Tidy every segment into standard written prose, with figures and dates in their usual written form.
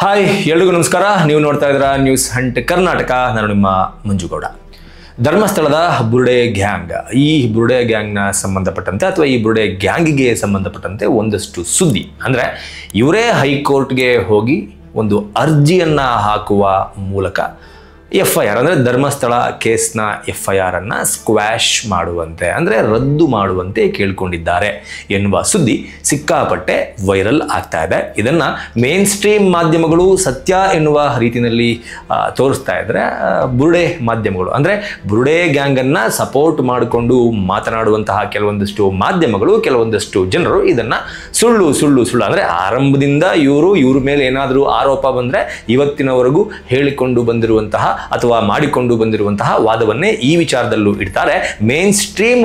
Hi ಎಲ್ರಿಗೂ ನಮಸ್ಕಾರ. ನೀವು ನೋಡ್ತಾ ಇದ್ದೀರಾ ನ್ಯೂಸ್ ಹಂಟ್ ಕರ್ನಾಟಕ. ನಾನು ನಿಮ್ಮ ಮಂಜುಗೌಡ. ಧರ್ಮಸ್ಥಳದ ಬುರುಡೆ ಗ್ಯಾಂಗ್, ಈ ಬುರುಡೆ ಗ್ಯಾಂಗ್ನ ಸಂಬಂಧಪಟ್ಟಂತೆ ಅಥವಾ ಈ ಬುರುಡೆ ಗ್ಯಾಂಗಿಗೆ ಸಂಬಂಧಪಟ್ಟಂತೆ ಒಂದಷ್ಟು ಸುದ್ದಿ ಅಂದರೆ ಇವರೇ ಹೈಕೋರ್ಟ್ಗೆ ಹೋಗಿ ಒಂದು ಅರ್ಜಿಯನ್ನು ಹಾಕುವ ಮೂಲಕ FIR ಅಂದರೆ ಧರ್ಮಸ್ಥಳ ಕೇಸ್ನ FIR ಅನ್ನು ಸ್ಕ್ವಾಶ್ ಮಾಡುವಂತೆ ಅಂದರೆ ರದ್ದು ಮಾಡುವಂತೆ ಕೇಳ್ಕೊಂಡಿದ್ದಾರೆ ಎನ್ನುವ ಸುದ್ದಿ ಸಿಕ್ಕಾಪಟ್ಟೆ ವೈರಲ್ ಆಗ್ತಾ ಇದೆ. ಇದನ್ನು ಮೇನ್ ಸ್ಟ್ರೀಮ್ ಮಾಧ್ಯಮಗಳು ಸತ್ಯ ಎನ್ನುವ ರೀತಿಯಲ್ಲಿ ತೋರಿಸ್ತಾ ಇದ್ದಾರೆ. ಬುರುಡೆ ಮಾಧ್ಯಮಗಳು ಅಂದರೆ ಬುರುಡೆ ಗ್ಯಾಂಗನ್ನು ಸಪೋರ್ಟ್ ಮಾಡಿಕೊಂಡು ಮಾತನಾಡುವಂತಹ ಕೆಲವೊಂದಷ್ಟು ಮಾಧ್ಯಮಗಳು, ಕೆಲವೊಂದಷ್ಟು ಜನರು ಇದನ್ನು ಸುಳ್ಳು ಸುಳ್ಳು ಸುಳ್ಳು ಅಂದರೆ ಆರಂಭದಿಂದ ಇವ್ರ ಮೇಲೆ ಏನಾದರೂ ಆರೋಪ ಬಂದರೆ ಇವತ್ತಿನವರೆಗೂ ಹೇಳಿಕೊಂಡು ಬಂದಿರುವಂತಹ ಅಥವಾ ಮಾಡಿಕೊಂಡು ಬಂದಿರುವಂತಹ ವಾದವನ್ನೇ ಈ ವಿಚಾರದಲ್ಲೂ ಇಡ್ತಾರೆ. ಮೇನ್ ಸ್ಟ್ರೀಮ್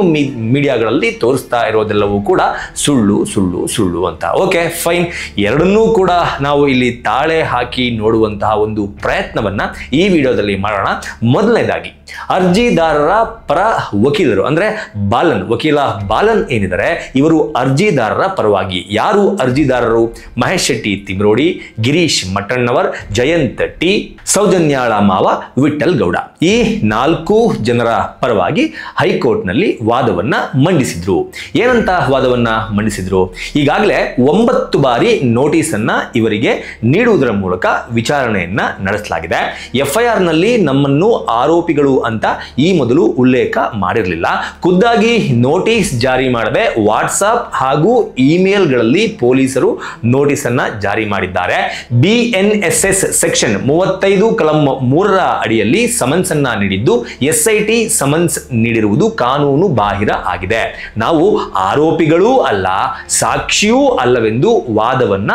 ಮೀಡಿಯಾಗಳಲ್ಲಿ ತೋರಿಸ್ತಾ ಇರೋದೆಲ್ಲವೂ ಕೂಡ ಸುಳ್ಳು ಸುಳ್ಳು ಸುಳ್ಳು ಅಂತ. ಓಕೆ ಫೈನ್, ಎರಡನ್ನೂ ಕೂಡ ನಾವು ಇಲ್ಲಿ ತಾಳೆ ಹಾಕಿ ನೋಡುವಂತಹ ಒಂದು ಪ್ರಯತ್ನವನ್ನ ಈ ವಿಡಿಯೋದಲ್ಲಿ ಮಾಡೋಣ. ಮೊದಲನೇದಾಗಿ ಅರ್ಜಿದಾರರ ಪರ ವಕೀಲರು ಅಂದರೆ ವಕೀಲ ಬಾಲನ್ ಏನಿದ್ದಾರೆ, ಇವರು ಅರ್ಜಿದಾರರ ಪರವಾಗಿ ಯಾರು ಅರ್ಜಿದಾರರು? ಮಹೇಶ್ ಶೆಟ್ಟಿ ತಿಮ್ರೋಡಿ, ಗಿರೀಶ್ ಮಟ್ಟಣ್ಣವರ್, ಜಯಂತ್ ಟಿ, ಸೌಜನ್ಯಾಳ ಮಾವ, ವಿಠಲ್ ಗೌಡ, ಈ 4 ಜನರ ಪರವಾಗಿ ಹೈಕೋರ್ಟ್ನಲ್ಲಿ ವಾದವನ್ನ ಮಂಡಿಸಿದ್ರು. ಏನಂತ ವಾದವನ್ನ ಮಂಡಿಸಿದ್ರು? ಈಗಾಗಲೇ 9 ಬಾರಿ ನೋಟಿಸ್ ಅನ್ನ ಇವರಿಗೆ ನೀಡುವುದರ ಮೂಲಕ ವಿಚಾರಣೆಯನ್ನ ನಡೆಸಲಾಗಿದೆ. FIR ನಲ್ಲಿ ನಮ್ಮನ್ನು ಆರೋಪಿಗಳು ಅಂತ ಈ ಮೊದಲು ಉಲ್ಲೇಖ ಮಾಡಿರಲಿಲ್ಲ. ಖುದ್ದಾಗಿ ನೋಟಿಸ್ ಜಾರಿ ಮಾಡದೆ ವಾಟ್ಸಾಪ್ ಹಾಗೂ ಇಮೇಲ್ಗಳಲ್ಲಿ ಪೊಲೀಸರು ನೋಟಿಸ್ ಅನ್ನ ಜಾರಿ ಮಾಡಿದ್ದಾರೆ. BNSS ಸೆಕ್ಷನ್ 35 ಕಲಂ 3 ಅಡಿಯಲ್ಲಿ ಸಮನ್ಸ್ ಅನ್ನ ನೀಡಿದ್ದು SIT ಸಮನ್ಸ್ ನೀಡಿರುವುದು ಕಾನೂನು ಬಾಹಿರ ಆಗಿದೆ. ನಾವು ಆರೋಪಿಗಳೂ ಅಲ್ಲ, ಸಾಕ್ಷಿಯೂ ಅಲ್ಲವೆಂದು ವಾದವನ್ನ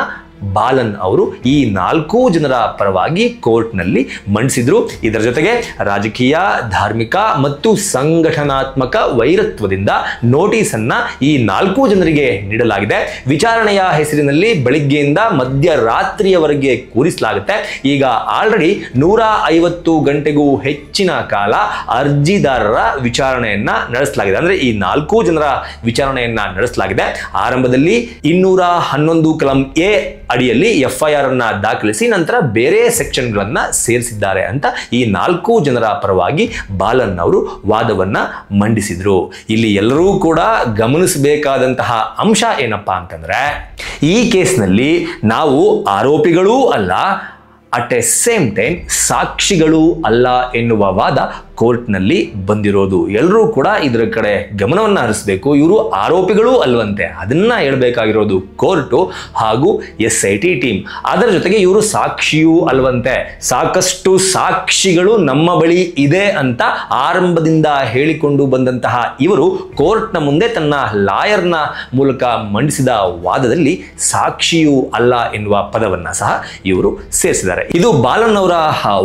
ಬಾಲನ್ ಅವರು ಈ 4 ಜನರ ಪರವಾಗಿ ಕೋರ್ಟ್ನಲ್ಲಿ ಮಂಡಿಸಿದ್ರು. ಇದರ ಜೊತೆಗೆ ರಾಜಕೀಯ, ಧಾರ್ಮಿಕ ಮತ್ತು ಸಂಘಟನಾತ್ಮಕ ವೈರತ್ವದಿಂದ ನೋಟಿಸ್ ಅನ್ನ ಈ 4 ಜನರಿಗೆ ನೀಡಲಾಗಿದೆ. ವಿಚಾರಣೆಯ ಹೆಸರಿನಲ್ಲಿ ಬೆಳಿಗ್ಗೆಯಿಂದ ಮಧ್ಯರಾತ್ರಿಯವರೆಗೆ ಕೂರಿಸಲಾಗುತ್ತೆ. ಈಗ ಆಲ್ರೆಡಿ 150 ಗಂಟೆಗೂ ಹೆಚ್ಚಿನ ಕಾಲ ಅರ್ಜಿದಾರರ ವಿಚಾರಣೆಯನ್ನ ನಡೆಸಲಾಗಿದೆ. ಅಂದ್ರೆ ಈ 4 ಜನರ ವಿಚಾರಣೆಯನ್ನ ನಡೆಸಲಾಗಿದೆ. ಆರಂಭದಲ್ಲಿ 211 ಕಲಂ ಎ ಅಡಿಯಲ್ಲಿ FIR ಅನ್ನ ದಾಖಲಿಸಿ ನಂತರ ಬೇರೆ ಸೆಕ್ಷನ್ಗಳನ್ನ ಸೇರಿಸಿದ್ದಾರೆ ಅಂತ ಈ 4 ಜನರ ಪರವಾಗಿ ಬಾಲನ್ ಅವರು ವಾದವನ್ನ ಮಂಡಿಸಿದ್ರು. ಇಲ್ಲಿ ಎಲ್ಲರೂ ಕೂಡ ಗಮನಿಸಬೇಕಾದಂತಹ ಅಂಶ ಏನಪ್ಪಾ ಅಂತಂದ್ರೆ, ಈ ಕೇಸ್ನಲ್ಲಿ ನಾವು ಆರೋಪಿಗಳೂ ಅಲ್ಲ, ಅಟ್ ಎ ಸೇಮ್ ಟೈಮ್ ಸಾಕ್ಷಿಗಳು ಅಲ್ಲ ಎನ್ನುವ ವಾದ ಕೋರ್ಟ್ನಲ್ಲಿ ಬಂದಿರೋದು. ಎಲ್ಲರೂ ಕೂಡ ಇದರ ಕಡೆ ಗಮನವನ್ನು ಹರಿಸಬೇಕು. ಇವರು ಆರೋಪಿಗಳೂ ಅಲ್ವಂತೆ, ಅದನ್ನ ಹೇಳಬೇಕಾಗಿರೋದು ಕೋರ್ಟು ಹಾಗೂ SIT ಟೀಮ್. ಅದರ ಜೊತೆಗೆ ಇವರು ಸಾಕ್ಷಿಯೂ ಅಲ್ವಂತೆ, ಸಾಕಷ್ಟು ಸಾಕ್ಷಿಗಳು ನಮ್ಮ ಬಳಿ ಇದೆ ಅಂತ ಆರಂಭದಿಂದ ಹೇಳಿಕೊಂಡು ಬಂದಂತಹ ಇವರು ಕೋರ್ಟ್ನ ಮುಂದೆ ತನ್ನ ಲಾಯರ್ನ ಮೂಲಕ ಮಂಡಿಸಿದ ವಾದದಲ್ಲಿ ಸಾಕ್ಷಿಯೂ ಅಲ್ಲ ಎನ್ನುವ ಪದವನ್ನ ಸಹ ಇವರು ಸೇರಿಸಿದ್ದಾರೆ. ಇದು ಬಾಲನ್ ಅವರ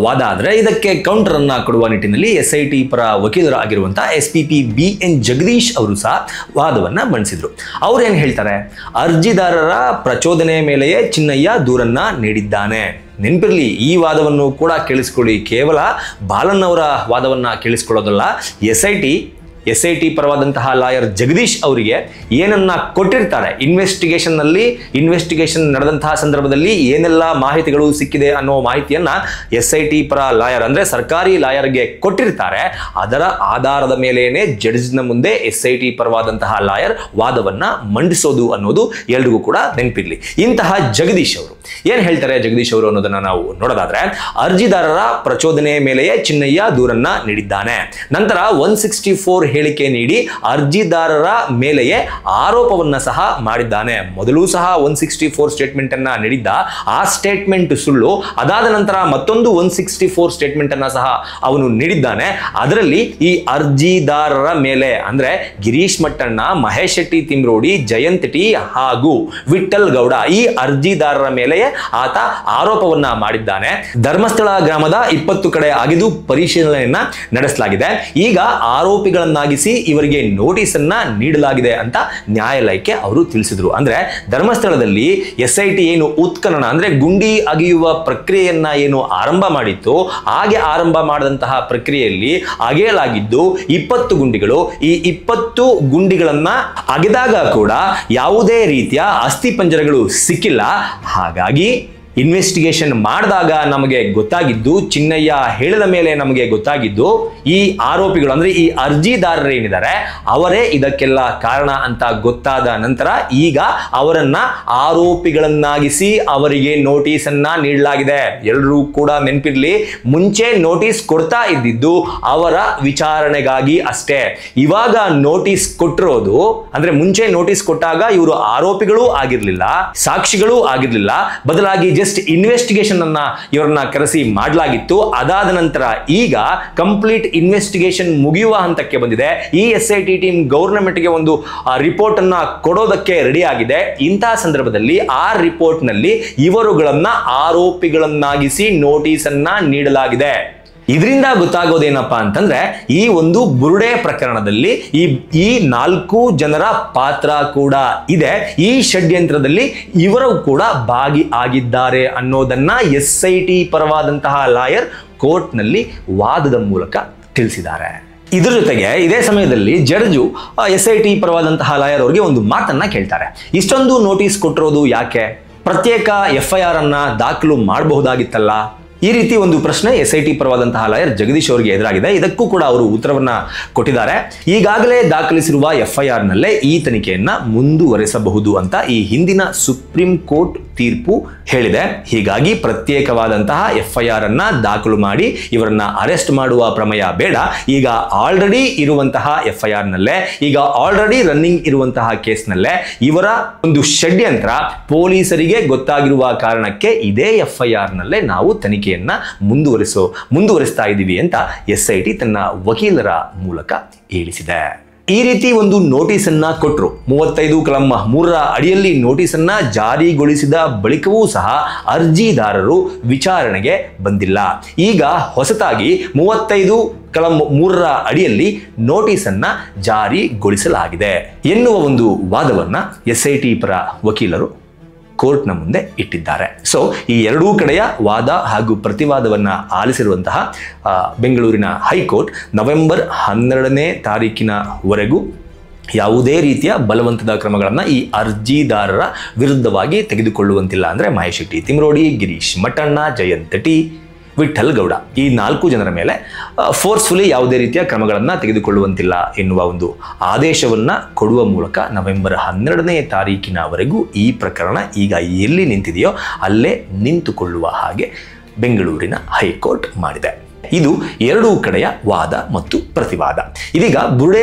ವಾದ. ಆದರೆ ಇದಕ್ಕೆ ಕೌಂಟರ್ ಅನ್ನ ಕೊಡುವ ನಿಟ್ಟಿನಲ್ಲಿ SIT ಪರ ವಕೀಲರಾಗಿರುವಂತಹ SPP BN ಜಗದೀಶ್ ಅವರು ಸಹ ವಾದವನ್ನ ಮಂಡಿಸಿದ್ರು. ಅವ್ರು ಏನ್ ಹೇಳ್ತಾರೆ? ಅರ್ಜಿದಾರರ ಪ್ರಚೋದನೆ ಮೇಲೆಯೇ ಚಿನ್ನಯ್ಯ ದೂರನ್ನ ನೀಡಿದ್ದಾನೆ. ನೆನಪಿರಲಿ, ಈ ವಾದವನ್ನು ಕೂಡ ಕೇಳಿಸ್ಕೊಳ್ಳಿ. ಕೇವಲ ಬಾಲನ್ ಅವರ ವಾದವನ್ನ ಕೇಳಿಸ್ಕೊಳ್ಳೋದಲ್ಲ, SIT ಪರವಾದಂತಹ ಲಾಯರ್ ಜಗದೀಶ್ ಅವರಿಗೆ ಏನನ್ನ ಕೊಟ್ಟಿರ್ತಾರೆ, ಇನ್ವೆಸ್ಟಿಗೇಷನ್ ನಡೆದಂತಹ ಸಂದರ್ಭದಲ್ಲಿ ಏನೆಲ್ಲ ಮಾಹಿತಿಗಳು ಸಿಕ್ಕಿದೆ ಅನ್ನೋ ಮಾಹಿತಿಯನ್ನ SIT ಪರ ಲಾಯರ್ ಅಂದ್ರೆ ಸರ್ಕಾರಿ ಲಾಯರ್ಗೆ ಕೊಟ್ಟಿರ್ತಾರೆ. ಅದರ ಆಧಾರದ ಮೇಲೇನೆ ಜಡ್ಜ್ನ ಮುಂದೆ SIT ಪರವಾದಂತಹ ಲಾಯರ್ ವಾದವನ್ನ ಮಂಡಿಸೋದು ಅನ್ನೋದು ಎಲ್ರಿಗೂ ಕೂಡ ನೆನಪಿರ್ಲಿ. ಇಂತಹ ಜಗದೀಶ್ ಅವರು ಏನ್ ಹೇಳ್ತಾರೆ ಅನ್ನೋದನ್ನ ನಾವು ನೋಡೋದಾದ್ರೆ, ಅರ್ಜಿದಾರರ ಪ್ರಚೋದನೆ ಮೇಲೆಯೇ ಚಿನ್ನಯ್ಯ ದೂರನ್ನ ನೀಡಿದ್ದಾನೆ. ನಂತರ 164 ಹೇಳಿಕೆ ನೀಡಿ ಅರ್ಜಿದಾರರ ಮೇಲೆಯೇ ಆರೋಪವನ್ನ ಸಹ ಮಾಡಿದ್ದಾನೆ. ಮೊದಲು ಸಹ 164 ಸ್ಟೇಟ್ಮೆಂಟ್ ಅನ್ನ ನೀಡಿದ್ದ, ಆ ಸ್ಟೇಟ್ಮೆಂಟ್ ಸುಳ್ಳು. ಅದಾದ ನಂತರ ಮತ್ತೊಂದು 164 ಸ್ಟೇಟ್ಮೆಂಟ್ ಅನ್ನ ಸಹ ಅವನು ನೀಡಿದ್ದಾನೆ. ಅದರಲ್ಲಿ ಈ ಅರ್ಜಿದಾರರ ಮೇಲೆ ಅಂದ್ರೆ ಗಿರೀಶ್ ಮಟ್ಟಣ್ಣ, ಮಹೇಶ್ ಶೆಟ್ಟಿ ತಿಮ್ರೋಡಿ, ಜಯಂತ್ ಟಿ ಹಾಗೂ ವಿಠಲ್ ಗೌಡ, ಈ ಅರ್ಜಿದಾರರ ಮೇಲೆಯೇ ಆತ ಆರೋಪವನ್ನ ಮಾಡಿದ್ದಾನೆ. ಧರ್ಮಸ್ಥಳ ಗ್ರಾಮದ 20 ಕಡೆ ಆಗಿದ್ದು ಪರಿಶೀಲನೆಯನ್ನ ನಡೆಸಲಾಗಿದೆ. ಈಗ ಆರೋಪಿಗಳನ್ನಾಗಿಸಿ ಇವರಿಗೆ ನೋಟಿಸ್ ಅನ್ನ ನೀಡಲಾಗಿದೆ ಅಂತ ನ್ಯಾಯಾಲಯಕ್ಕೆ ಅವರು ತಿಳಿಸಿದ್ರು. ಅಂದ್ರೆ ಧರ್ಮಸ್ಥಳದಲ್ಲಿ SIT ಏನು ಉತ್ಖನನ ಅಂದ್ರೆ ಗುಂಡಿ ಅಗೆಯುವ ಪ್ರಕ್ರಿಯೆಯನ್ನ ಏನು ಆರಂಭ ಮಾಡಿತ್ತು, ಹಾಗೆ ಆರಂಭ ಮಾಡಿದಂತಹ ಪ್ರಕ್ರಿಯೆಯಲ್ಲಿ ಅಗೆಯಲಾಗಿದ್ದು 20 ಗುಂಡಿಗಳು. ಈ 20 ಗುಂಡಿಗಳನ್ನ ಅಗೆದಾಗ ಕೂಡ ಯಾವುದೇ ರೀತಿಯ ಅಸ್ಥಿ ಪಂಜರಗಳು ಸಿಕ್ಕಿಲ್ಲ. ಹಾಗಾಗಿ ಇನ್ವೆಸ್ಟಿಗೇಷನ್ ಮಾಡಿದಾಗ ನಮಗೆ ಗೊತ್ತಾಗಿದ್ದು, ಚಿನ್ನಯ್ಯ ಹೇಳಿದ ಮೇಲೆ ನಮಗೆ ಗೊತ್ತಾಗಿದ್ದು, ಈ ಆರೋಪಿಗಳು ಅಂದ್ರೆ ಈ ಅರ್ಜಿದಾರರು ಏನಿದ್ದಾರೆ ಅವರೇ ಇದಕ್ಕೆಲ್ಲ ಕಾರಣ ಅಂತ ಗೊತ್ತಾದ ನಂತರ ಈಗ ಅವರನ್ನ ಆರೋಪಿಗಳನ್ನಾಗಿಸಿ ಅವರಿಗೆ ನೋಟಿಸ್ ಅನ್ನ ನೀಡಲಾಗಿದೆ. ಎಲ್ಲರೂ ಕೂಡ ನೆನಪಿರ್ಲಿ, ಮುಂಚೆ ನೋಟಿಸ್ ಕೊಡ್ತಾ ಇದ್ದಿದ್ದು ಅವರ ವಿಚಾರಣೆಗಾಗಿ ಅಷ್ಟೇ. ಇವಾಗ ನೋಟಿಸ್ ಕೊಟ್ಟಿರೋದು ಅಂದ್ರೆ ಮುಂಚೆ ನೋಟಿಸ್ ಕೊಟ್ಟಾಗ ಇವರು ಆರೋಪಿಗಳು ಆಗಿರ್ಲಿಲ್ಲ, ಸಾಕ್ಷಿಗಳು ಆಗಿರ್ಲಿಲ್ಲ, ಬದಲಾಗಿ ಜಸ್ಟ್ ಇನ್ವೆಸ್ಟಿಗೇಷನ್ ಅನ್ನ ಇವರನ್ನ ಕರೆಸಿ ಮಾಡಲಾಗಿತ್ತು. ಅದಾದ ನಂತರ ಈಗ ಕಂಪ್ಲೀಟ್ ಇನ್ವೆಸ್ಟಿಗೇಷನ್ ಮುಗಿಯುವ ಹಂತಕ್ಕೆ ಬಂದಿದೆ. ಈ SIT ಟೀಮ್ ಗವರ್ನಮೆಂಟ್ ಗೆ ಒಂದು ರಿಪೋರ್ಟ್ ಅನ್ನ ಕೊಡೋದಕ್ಕೆ ರೆಡಿ ಆಗಿದೆ. ಇಂತಹ ಸಂದರ್ಭದಲ್ಲಿ ಆ ರಿಪೋರ್ಟ್ ನಲ್ಲಿ ಇವರುಗಳನ್ನ ಆರೋಪಿಗಳನ್ನಾಗಿಸಿ ನೋಟಿಸ್ ಅನ್ನ ನೀಡಲಾಗಿದೆ. ಇದರಿಂದ ಗೊತ್ತಾಗೋದೇನಪ್ಪಾ ಅಂತಂದ್ರೆ ಈ ಒಂದು ಬುರುಡೆ ಪ್ರಕರಣದಲ್ಲಿ ಈ 4 ಜನರ ಪಾತ್ರ ಕೂಡ ಇದೆ. ಈ ಷಡ್ಯಂತ್ರದಲ್ಲಿ ಇವರು ಕೂಡ ಭಾಗಿಯಾಗಿದ್ದಾರೆ ಅನ್ನೋದನ್ನ SIT ಪರವಾದಂತಹ ಲಾಯರ್ ಕೋರ್ಟ್ ನಲ್ಲಿ ವಾದದ ಮೂಲಕ ತಿಳಿಸಿದ್ದಾರೆ. ಇದರ ಜೊತೆಗೆ ಇದೇ ಸಮಯದಲ್ಲಿ ಜಡ್ಜು SIT ಪರವಾದಂತಹ ಲಾಯರ್ ಅವರಿಗೆ ಒಂದು ಮಾತನ್ನ ಕೇಳ್ತಾರೆ. ಇಷ್ಟೊಂದು ನೋಟಿಸ್ ಕೊಟ್ಟಿರೋದು ಯಾಕೆ? ಪ್ರತ್ಯೇಕ FIR ಅನ್ನ ದಾಖಲು ಮಾಡಬಹುದಾಗಿತ್ತಲ್ಲ? ಈ ರೀತಿ ಒಂದು ಪ್ರಶ್ನೆ SIT ಪರವಾದಂತಹ ಲಾಯರ್ ಜಗದೀಶ್ ಅವರಿಗೆ ಎದುರಾಗಿದೆ. ಇದಕ್ಕೂ ಕೂಡ ಅವರು ಉತ್ತರವನ್ನ ಕೊಟ್ಟಿದ್ದಾರೆ. ಈಗಾಗಲೇ ದಾಖಲಿಸಿರುವ FIR ನಲ್ಲೇ ಈ ತನಿಖೆಯನ್ನ ಮುಂದುವರೆಸಬಹುದು ಅಂತ ಈ ಹಿಂದಿನ ಸುಪ್ರೀಂ ಕೋರ್ಟ್ ತೀರ್ಪು ಹೇಳಿದೆ. ಹೀಗಾಗಿ ಪ್ರತ್ಯೇಕವಾದಂತಹ FIR ಅನ್ನ ದಾಖಲು ಮಾಡಿ ಇವರನ್ನ ಅರೆಸ್ಟ್ ಮಾಡುವ ಪ್ರಮೇಯ ಬೇಡ. ಈಗ ಆಲ್ರೆಡಿ ಇರುವಂತಹ FIR ನಲ್ಲೇ, ಈಗ ಆಲ್ರೆಡಿ ರನ್ನಿಂಗ್ ಇರುವಂತಹ ಕೇಸ್ನಲ್ಲೇ ಇವರ ಒಂದು ಷಡ್ಯಂತ್ರ ಪೊಲೀಸರಿಗೆ ಗೊತ್ತಾಗಿರುವ ಕಾರಣಕ್ಕೆ ಇದೇ FIR ನಲ್ಲೇ ನಾವು ತನಿಖೆ ಮುಂದುವರಿಸ್ತಾ ಇದ್ದೀವಿ ಅಂತ SIT ತನ್ನ ವಕೀಲರ ಮೂಲಕ ಹೇಳಿಸಿದೆ. ಈ ರೀತಿ ಒಂದು ನೋಟಿಸ್ ಅನ್ನ ಕೊಟ್ಟರು. 35 ಕಲಂ 3 ಅಡಿಯಲ್ಲಿ ನೋಟಿಸ್ ಅನ್ನ ಜಾರಿಗೊಳಿಸಿದ ಬಳಿಕವೂ ಸಹ ಅರ್ಜಿದಾರರು ವಿಚಾರಣೆಗೆ ಬಂದಿಲ್ಲ. ಈಗ ಹೊಸತಾಗಿ 35 ಕಲಂ 3 ಅಡಿಯಲ್ಲಿ ನೋಟಿಸ್ ಅನ್ನ ಜಾರಿಗೊಳಿಸಲಾಗಿದೆ ಎನ್ನುವ ಒಂದು ವಾದವನ್ನ SIT ಪರ ವಕೀಲರು ಕೋರ್ಟ್ನ ಮುಂದೆ ಇಟ್ಟಿದ್ದಾರೆ. ಸೊ ಈ ಎರಡೂ ಕಡೆಯ ವಾದ ಹಾಗೂ ಪ್ರತಿವಾದವನ್ನ ಆಲಿಸಿರುವಂತಹ ಬೆಂಗಳೂರಿನ ಹೈಕೋರ್ಟ್ ನವೆಂಬರ್ 12ನೇ ತಾರೀಕಿನವರೆಗೂ ಯಾವುದೇ ರೀತಿಯ ಬಲವಂತದ ಕ್ರಮಗಳನ್ನು ಈ ಅರ್ಜಿದಾರರ ವಿರುದ್ಧವಾಗಿ ತೆಗೆದುಕೊಳ್ಳುವಂತಿಲ್ಲ. ಅಂದರೆ ಮಹೇಶ್ ಶೆಟ್ಟಿ ತಿಮ್ರೋಡಿ, ಗಿರೀಶ್ ಮಟ್ಟಣ್ಣ, ಜಯಂತ್ ಟಿ, ವಿಠಲ್ ಗೌಡ ಈ 4 ಜನರ ಮೇಲೆ ಫೋರ್ಸ್ಫುಲಿ ಯಾವುದೇ ರೀತಿಯ ಕ್ರಮಗಳನ್ನು ತೆಗೆದುಕೊಳ್ಳುವಂತಿಲ್ಲ ಎನ್ನುವ ಒಂದು ಆದೇಶವನ್ನು ಕೊಡುವ ಮೂಲಕ ನವೆಂಬರ್ 12ನೇ ತಾರೀಕಿನವರೆಗೂ ಈ ಪ್ರಕರಣ ಈಗ ಎಲ್ಲಿ ನಿಂತಿದೆಯೋ ಅಲ್ಲೇ ನಿಂತುಕೊಳ್ಳುವ ಹಾಗೆ ಬೆಂಗಳೂರಿನ ಹೈಕೋರ್ಟ್ ಮಾಡಿದೆ. ಇದು ಎರಡೂ ಕಡೆಯ ವಾದ ಮತ್ತು ಪ್ರತಿವಾದ. ಇದೀಗ ಬುರುಡೆ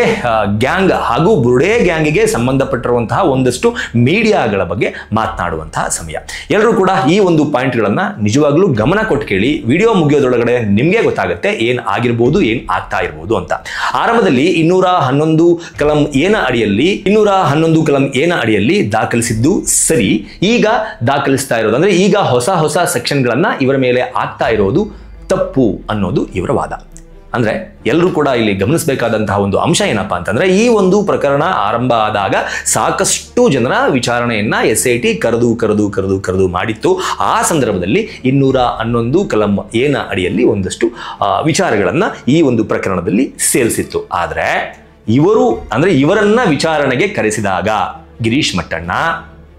ಗ್ಯಾಂಗ್ ಹಾಗೂ ಬುರುಡೆ ಗ್ಯಾಂಗಿಗೆ ಸಂಬಂಧಪಟ್ಟಿರುವಂತಹ ಒಂದಷ್ಟು ಮೀಡಿಯಾಗಳ ಬಗ್ಗೆ ಮಾತನಾಡುವಂತಹ ಸಮಯ. ಎಲ್ಲರೂ ಕೂಡ ಈ ಒಂದು ಪಾಯಿಂಟ್ಗಳನ್ನ ನಿಜವಾಗ್ಲೂ ಗಮನ ಕೊಟ್ಟು ಕೇಳಿ. ವಿಡಿಯೋ ಮುಗಿಯೋದ್ರೊಳಗಡೆ ನಿಮಗೆ ಗೊತ್ತಾಗುತ್ತೆ ಏನ್ ಆಗಿರ್ಬೋದು, ಏನ್ ಆಗ್ತಾ ಇರ್ಬೋದು ಅಂತ. ಆರಂಭದಲ್ಲಿ 211 ಕಲಂ ಅಡಿಯಲ್ಲಿ ದಾಖಲಿಸಿದ್ದು ಸರಿ. ಈಗ ದಾಖಲಿಸ್ತಾ ಇರೋದು ಅಂದ್ರೆ ಈಗ ಹೊಸ ಸೆಕ್ಷನ್ಗಳನ್ನ ಇವರ ಮೇಲೆ ಆಗ್ತಾ ಇರೋದು ತಪ್ಪು ಅನ್ನೋದು ಇವರ ವಾದ. ಅಂದ್ರೆ ಎಲ್ಲರೂ ಕೂಡ ಇಲ್ಲಿ ಗಮನಿಸಬೇಕಾದಂತಹ ಒಂದು ಅಂಶ ಏನಪ್ಪಾ ಅಂತಂದ್ರೆ ಈ ಒಂದು ಪ್ರಕರಣ ಆರಂಭ ಆದಾಗ ಸಾಕಷ್ಟು ಜನರ ವಿಚಾರಣೆಯನ್ನ SIT ಕರೆದು ಮಾಡಿತ್ತು. ಆ ಸಂದರ್ಭದಲ್ಲಿ 211 ಕಲಂ ಅಡಿಯಲ್ಲಿ ಒಂದಷ್ಟು ವಿಚಾರಗಳನ್ನ ಈ ಒಂದು ಪ್ರಕರಣದಲ್ಲಿ ಸೇರಿಸಿತ್ತು. ಆದ್ರೆ ಇವರನ್ನ ವಿಚಾರಣೆಗೆ ಕರೆಸಿದಾಗ ಗಿರೀಶ್ ಮಟ್ಟಣ್ಣ,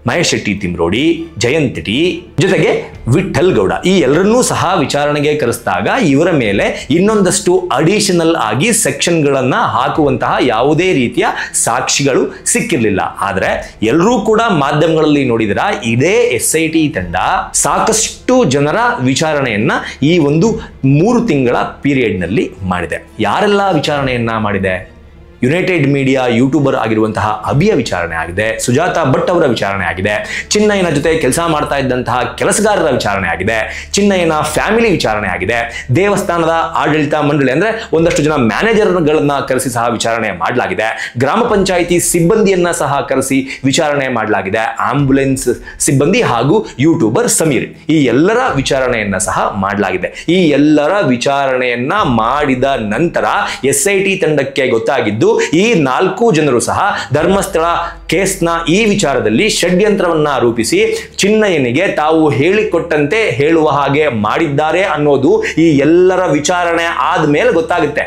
ಮಹೇಶ್ ಶೆಟ್ಟಿ ತಿಮ್ರೋಡಿ, ಜಯಂತ್ ಟಿ ಜೊತೆಗೆ ವಿಠಲ್ ಗೌಡ ಈ ಎಲ್ಲರನ್ನೂ ಸಹ ವಿಚಾರಣೆಗೆ ಕರೆಸಿದಾಗ ಇವರ ಮೇಲೆ ಇನ್ನೊಂದಷ್ಟು ಅಡಿಷನಲ್ ಆಗಿ ಸೆಕ್ಷನ್ಗಳನ್ನ ಹಾಕುವಂತಹ ಯಾವುದೇ ರೀತಿಯ ಸಾಕ್ಷಿಗಳು ಸಿಕ್ಕಿರಲಿಲ್ಲ. ಆದ್ರೆ ಎಲ್ಲರೂ ಕೂಡ ಮಾಧ್ಯಮಗಳಲ್ಲಿ ನೋಡಿದ್ರ ಇದೇ SIT ತಂಡ ಸಾಕಷ್ಟು ಜನರ ವಿಚಾರಣೆಯನ್ನ ಈ ಒಂದು 3 ತಿಂಗಳ ಪೀರಿಯಡ್ ನಲ್ಲಿ ಮಾಡಿದೆ. ಯಾರೆಲ್ಲ ವಿಚಾರಣೆಯನ್ನ ಮಾಡಿದೆ? ಯುನೈಟೆಡ್ ಮೀಡಿಯಾ ಯೂಟ್ಯೂಬರ್ ಆಗಿರುವಂತಹ ಅಭಿಯ ವಿಚಾರಣೆ ಆಗಿದೆ, ಸುಜಾತಾ ಭಟ್ ಅವರ ವಿಚಾರಣೆ ಆಗಿದೆ, ಚಿನ್ನಯ್ಯನ ಜೊತೆ ಕೆಲಸ ಮಾಡ್ತಾ ಇದ್ದಂತಹ ಕೆಲಸಗಾರರ ವಿಚಾರಣೆ ಆಗಿದೆ, ಚಿನ್ನಯ್ಯನ ಫ್ಯಾಮಿಲಿ ವಿಚಾರಣೆ ಆಗಿದೆ, ದೇವಸ್ಥಾನದ ಆಡಳಿತ ಮಂಡಳಿ ಅಂದ್ರೆ ಒಂದಷ್ಟು ಜನ ಮ್ಯಾನೇಜರ್ಗಳನ್ನ ಕರೆಸಿ ಸಹ ವಿಚಾರಣೆ ಮಾಡಲಾಗಿದೆ, ಗ್ರಾಮ ಪಂಚಾಯಿತಿ ಸಿಬ್ಬಂದಿಯನ್ನ ಸಹ ಕರೆಸಿ ವಿಚಾರಣೆ ಮಾಡಲಾಗಿದೆ, ಆಂಬ್ಯುಲೆನ್ಸ್ ಸಿಬ್ಬಂದಿ ಹಾಗೂ ಯೂಟ್ಯೂಬರ್ ಸಮೀರ್ ಈ ಎಲ್ಲರ ವಿಚಾರಣೆಯನ್ನ ಸಹ ಮಾಡಲಾಗಿದೆ. ಈ ಎಲ್ಲರ ವಿಚಾರಣೆಯನ್ನ ಮಾಡಿದ ನಂತರ SIT ತಂಡಕ್ಕೆ ಗೊತ್ತಾಗಿದ್ದು ಈ 4 ಜನರು ಸಹ ಧರ್ಮಸ್ಥಳ ಕೇಸ್ನ ಈ ವಿಚಾರದಲ್ಲಿ ಷಡ್ಯಂತ್ರವನ್ನ ರೂಪಿಸಿ ಚಿನ್ನಯ್ಯನಿಗೆ ತಾವು ಹೇಳಿಕೊಟ್ಟಂತೆ ಹೇಳುವ ಹಾಗೆ ಮಾಡಿದ್ದಾರೆ ಅನ್ನೋದು ಈ ಎಲ್ಲರ ವಿಚಾರಣೆ ಆದ್ಮೇಲೆ ಗೊತ್ತಾಗುತ್ತೆ.